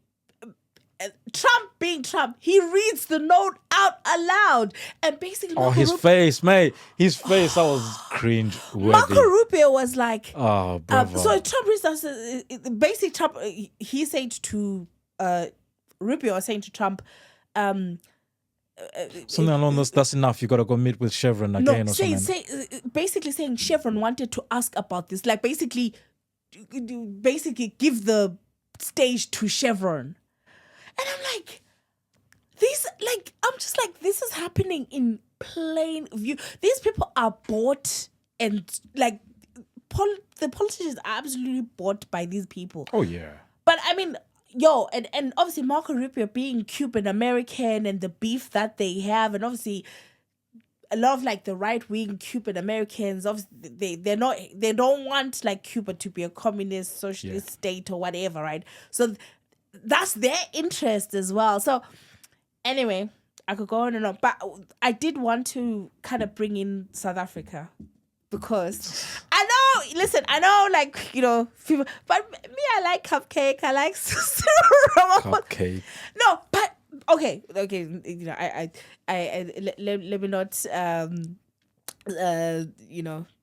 Trump being Trump, he reads the note out aloud, and basically, face, mate, his face, that was cringe worthy. Marco Rubio was like, oh, brother. so Trump reads basically Trump. He said to Rubio, was saying to Trump, something along those. That's enough. You got to go meet with Chevron again, or something. Basically saying Chevron wanted to ask about this, like basically give the stage to Chevron. And I'm like, this is happening in plain view. These people are bought, and like, the politicians are absolutely bought by these people. Oh, yeah. But I mean, and obviously Marco Rubio being Cuban American and the beef that they have, and obviously a lot of like the right wing Cuban Americans, obviously they don't want like Cuba to be a communist socialist state or whatever, right? So that's their interest as well. So anyway, I could go on and on, but I did want to kind of bring in South Africa, because I know, like, people, but me, I like cupcake. I like cupcake. No, but okay. Let me not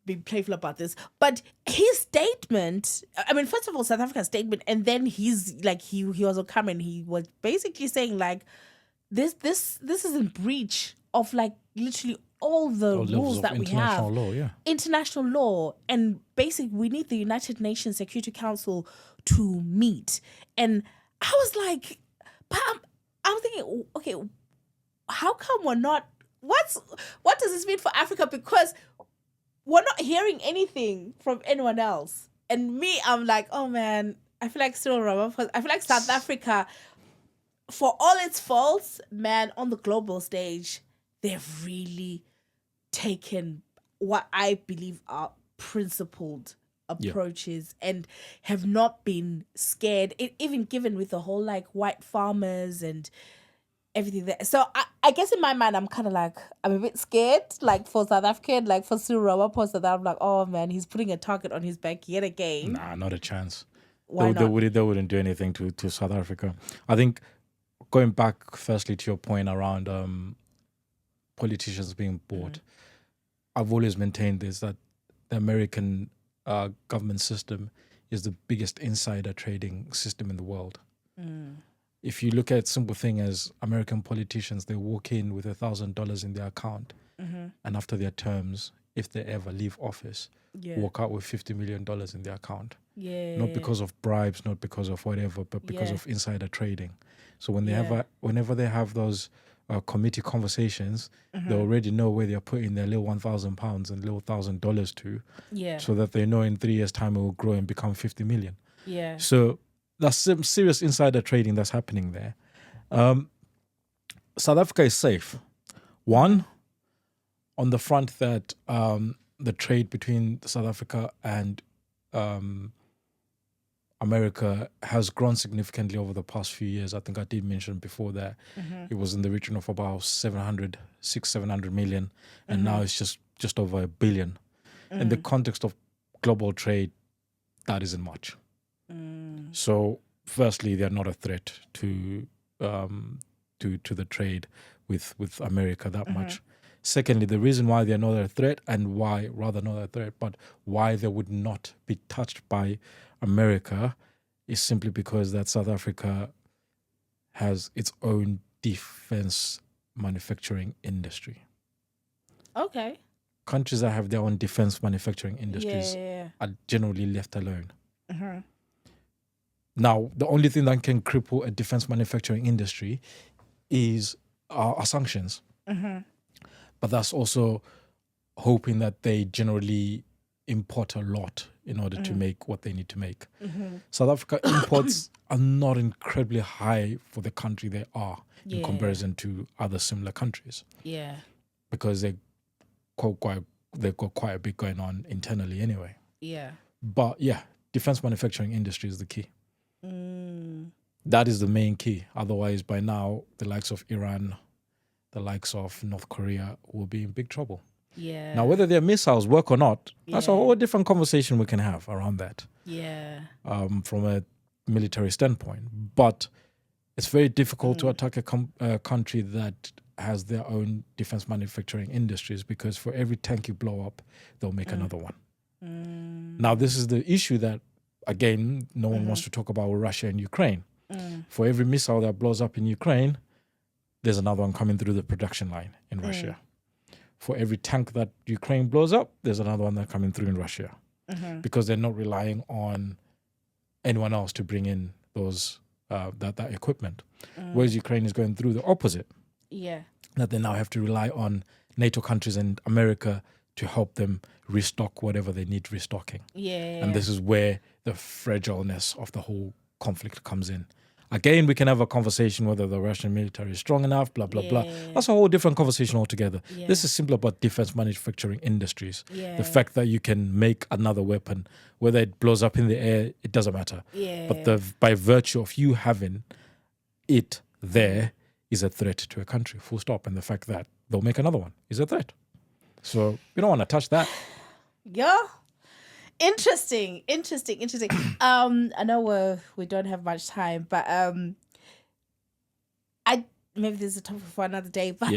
be playful about this, but his statement, I mean, first of all, South Africa's statement, and then he's like, he was on camera and he was basically saying like, this is in breach of like literally all the rules that we have. International law, and basically we need the United Nations Security Council to meet. And I was like, but I'm thinking, okay, how come we're not, what does this mean for Africa? Because we're not hearing anything from anyone else. And me, I'm like, oh man, I feel like Cyril Ramaphosa, I feel like South Africa, for all its faults, man, on the global stage, they've really taken what I believe are principled approaches and have not been scared, even given with the whole like white farmers and everything there. So I guess in my mind, I'm kind of like, I'm a bit scared, like for South Africa, like for Cyril Ramaphosa, that I'm like, oh man, he's putting a target on his back yet again. Nah, not a chance. Why not? They wouldn't do anything to South Africa. I think, going back firstly to your point around politicians being bought, I've always maintained this, that the American government system is the biggest insider trading system in the world. If you look at simple thing as American politicians, they walk in with $1,000 in their account, and after their terms, if they ever leave office, walk out with $50 million in their account. Not because of bribes, not because of whatever, but because of insider trading. So whenever they have those committee conversations, they already know where they're putting their little £1,000 and little $1,000 to, so that they know in 3 years' time it will grow and become 50 million. So that's some serious insider trading that's happening there. South Africa is safe. One, on the front that the trade between South Africa and America has grown significantly over the past few years. I think I did mention before that it was in the region of about 700 million, and now it's just over $1 billion. In the context of global trade, that isn't much. So firstly, they're not a threat to to the trade with America that much. Secondly, the reason why they're not a threat, and why, rather not a threat, but why they would not be touched by America, is simply because that South Africa has its own defense manufacturing industry. Okay. Countries that have their own defense manufacturing industries are generally left alone. Now, the only thing that can cripple a defense manufacturing industry are sanctions. But that's also hoping that they generally import a lot in order to make what they need to make. South Africa imports are not incredibly high for the country they are in comparison to other similar countries. Yeah. Because they've got quite a bit going on internally anyway. Yeah. But yeah, defense manufacturing industry is the key. That is the main key. Otherwise, by now, the likes of Iran, the likes of North Korea will be in big trouble. Yeah. Now, whether their missiles work or not, that's a whole different conversation we can have around that. Yeah. From a military standpoint. But it's very difficult to attack a country that has their own defense manufacturing industries, because for every tank you blow up, they'll make another one. Now, this is the issue that, again, no one wants to talk about with Russia and Ukraine. For every missile that blows up in Ukraine, there's another one coming through the production line in Russia. For every tank that Ukraine blows up, there's another one that's coming through in Russia. Because they're not relying on anyone else to bring in those that equipment. Whereas Ukraine is going through the opposite. Yeah. That they now have to rely on NATO countries and America to help them restock whatever they need restocking. Yeah. And this is where the fragileness of the whole conflict comes in. Again, we can have a conversation whether the Russian military is strong enough, blah, blah, blah. That's a whole different conversation altogether. This is simply about defense manufacturing industries. The fact that you can make another weapon, whether it blows up in the air, it doesn't matter. But by virtue of you having it there is a threat to a country, full stop. And the fact that they'll make another one is a threat. So we don't want to touch that. Yeah. Interesting. I know we don't have much time, but maybe this is a topic for another day. But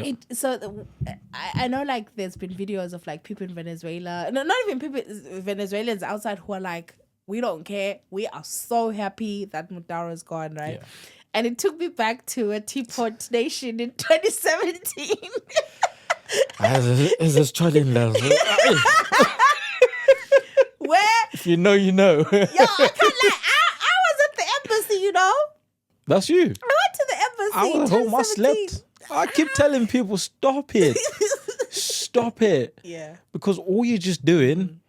I know, like, there's been videos of like people in Venezuela, no, not even people, Venezuelans outside, who are like, we don't care. We are so happy that Maduro is gone, right? Yeah. And it took me back to a Teapot Nation in 2017. Is this challenge? Where? If you know, you know. Yo, I can't lie. I was at the embassy, you know. That's you. I went to the embassy. I was home. I 2017. slept. I keep telling people, stop it. Stop it. Yeah. Because all you're just doing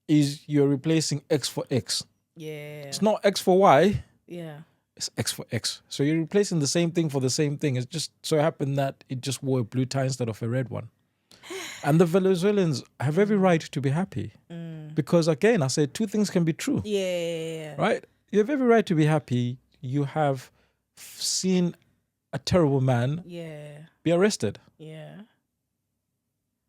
is you're replacing X for X. Yeah. It's not X for Y. Yeah. It's X for X. So you're replacing the same thing for the same thing. It's just so happened that it just wore a blue tie instead of a red one. And the Venezuelans have every right to be happy. Because again, I said two things can be true. Yeah. Right? You have every right to be happy. You have seen a terrible man be arrested. Yeah.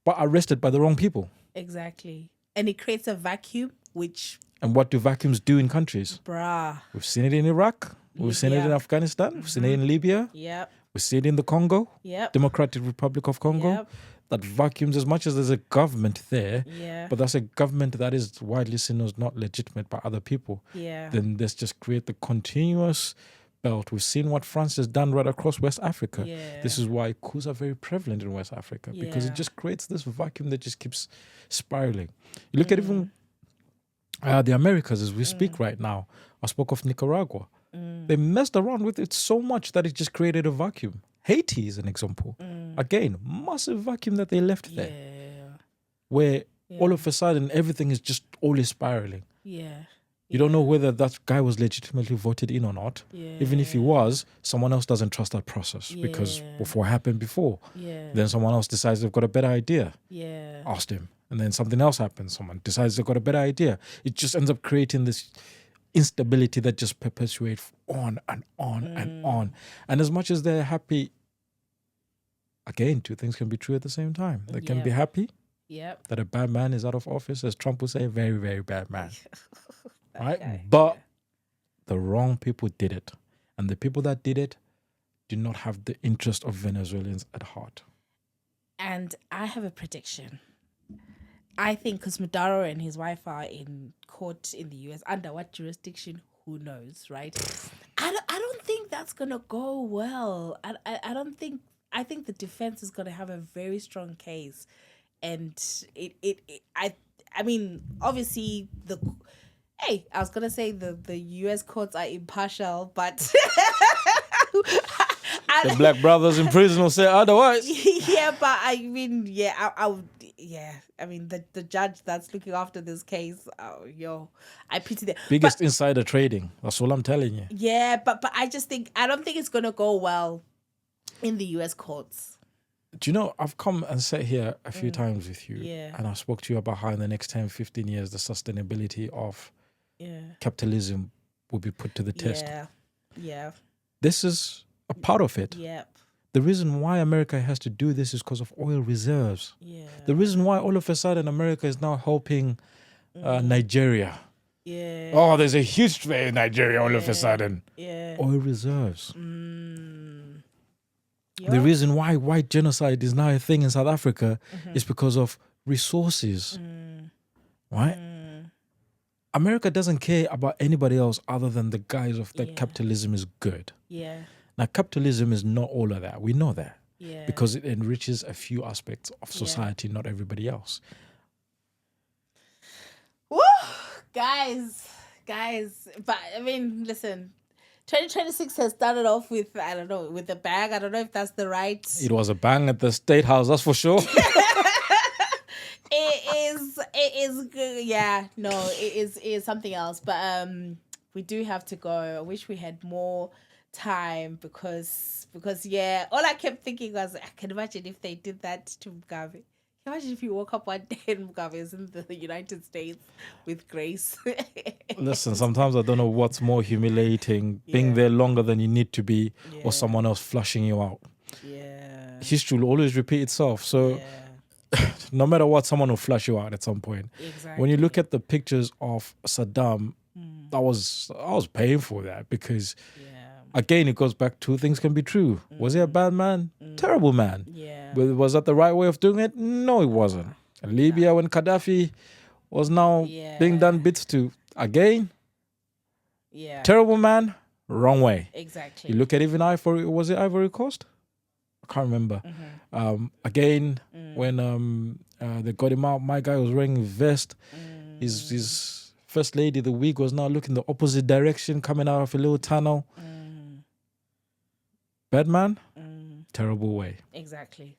But arrested by the wrong people. Exactly. And it creates a vacuum, which... And what do vacuums do in countries? Bruh. We've seen it in Iraq. We've seen it in Afghanistan. We've seen it in Libya. Yep. We've seen it in the Congo. Yep. Democratic Republic of Congo. Yep. That vacuums, as much as there's a government there, but that's a government that is widely seen as not legitimate by other people. Yeah. Then let's just create the continuous belt. We've seen what France has done right across West Africa. Yeah. This is why coups are very prevalent in West Africa, because it just creates this vacuum that just keeps spiraling. You look at even the Americas as we speak right now. I spoke of Nicaragua. They messed around with it so much that it just created a vacuum. Haiti is an example. Again, massive vacuum that they left there. Where all of a sudden everything is just always spiraling. Yeah. You don't know whether that guy was legitimately voted in or not. Even if he was, someone else doesn't trust that process because of what happened before. Then someone else decides they've got a better idea. Asked him. And then something else happens. Someone decides they've got a better idea. It just ends up creating this instability that just perpetuates on and on and on. And as much as they're happy, again, two things can be true at the same time. They can be happy that a bad man is out of office, as Trump would say, a very, very bad man. Right? But the wrong people did it. And the people that did it do not have the interest of Venezuelans at heart. And I have a prediction. I think because Maduro and his wife are in court in the US, under what jurisdiction, who knows, right? I don't think that's going to go well. I think the defense is going to have a very strong case. And I mean, obviously I was going to say the US courts are impartial, but the black brothers in prison will say otherwise. Yeah, but I mean, yeah, I would, yeah. I mean, the judge that's looking after this case, I pity them. Biggest insider trading. That's all I'm telling you. Yeah, but I don't think it's gonna go well in the US courts. Do you know, I've come and sat here a few times with you, and I spoke to you about how in the next 10, 15 years, the sustainability of capitalism will be put to the test. Yeah. This is a part of it. Yep. The reason why America has to do this is because of oil reserves. Yeah. The reason why all of a sudden America is now helping Nigeria. Yeah. Oh, there's a huge trade in Nigeria all of a sudden. Yeah. Oil reserves. Yep. The reason why white genocide is now a thing in South Africa is because of resources. Right? America doesn't care about anybody else other than the guise of that capitalism is good. Yeah. Now, capitalism is not all of that. We know that. Yeah. Because it enriches a few aspects of society, not everybody else. Woo! Guys. But, I mean, listen, 2026 has started off with, I don't know, with a bang. I don't know if that's the right... It was a bang at the State House, that's for sure. It is something else. But we do have to go. I wish we had more time because all I kept thinking was, I can imagine if they did that to Mugabe. Can you imagine if you woke up one day and Mugabe is in the United States with Grace? Listen, sometimes I don't know what's more humiliating, being there longer than you need to be or someone else flushing you out. Yeah. History will always repeat itself. So no matter what, someone will flush you out at some point. Exactly. When you look at the pictures of Saddam, I was paying for that because... Again, it goes back to things can be true. Was he a bad man? Terrible man. Yeah. But was that the right way of doing it? No, it wasn't. In Libya, when Gaddafi was now being done bits to, again, terrible man, wrong way. Exactly. You look at even was it Ivory Coast? I can't remember. Again, when they got him out, my guy was wearing a vest. His first lady, the wig was now looking the opposite direction, coming out of a little tunnel. Bad man, terrible way. Exactly.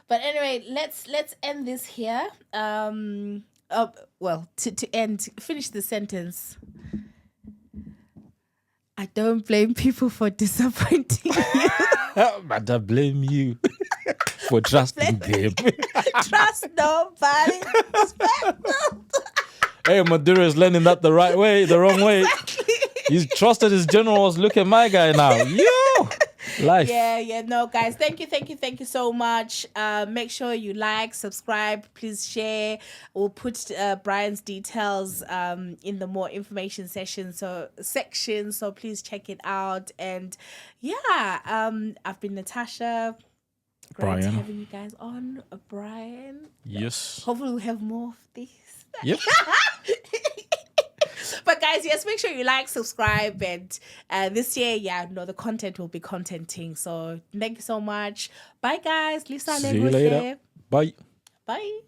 But anyway, let's end this here. To finish the sentence. I don't blame people for disappointing you. But I blame you for trusting them. Trust nobody. Hey, Maduro is learning that the wrong way. He's trusted his generals. Look at my guy now. Yo! Life. No, guys, thank you so much. Make sure you like, subscribe, please share. We'll put Brian's details in the more information section so please check it out. And I've been Natasha. Great having you guys on, Brian. Yes. Hopefully we'll have more of these. Yep. But guys, yes, make sure you like, subscribe, and this year, the content will be contenting. So thank you so much. Bye, guys. Lisa, see you later. Bye. Bye.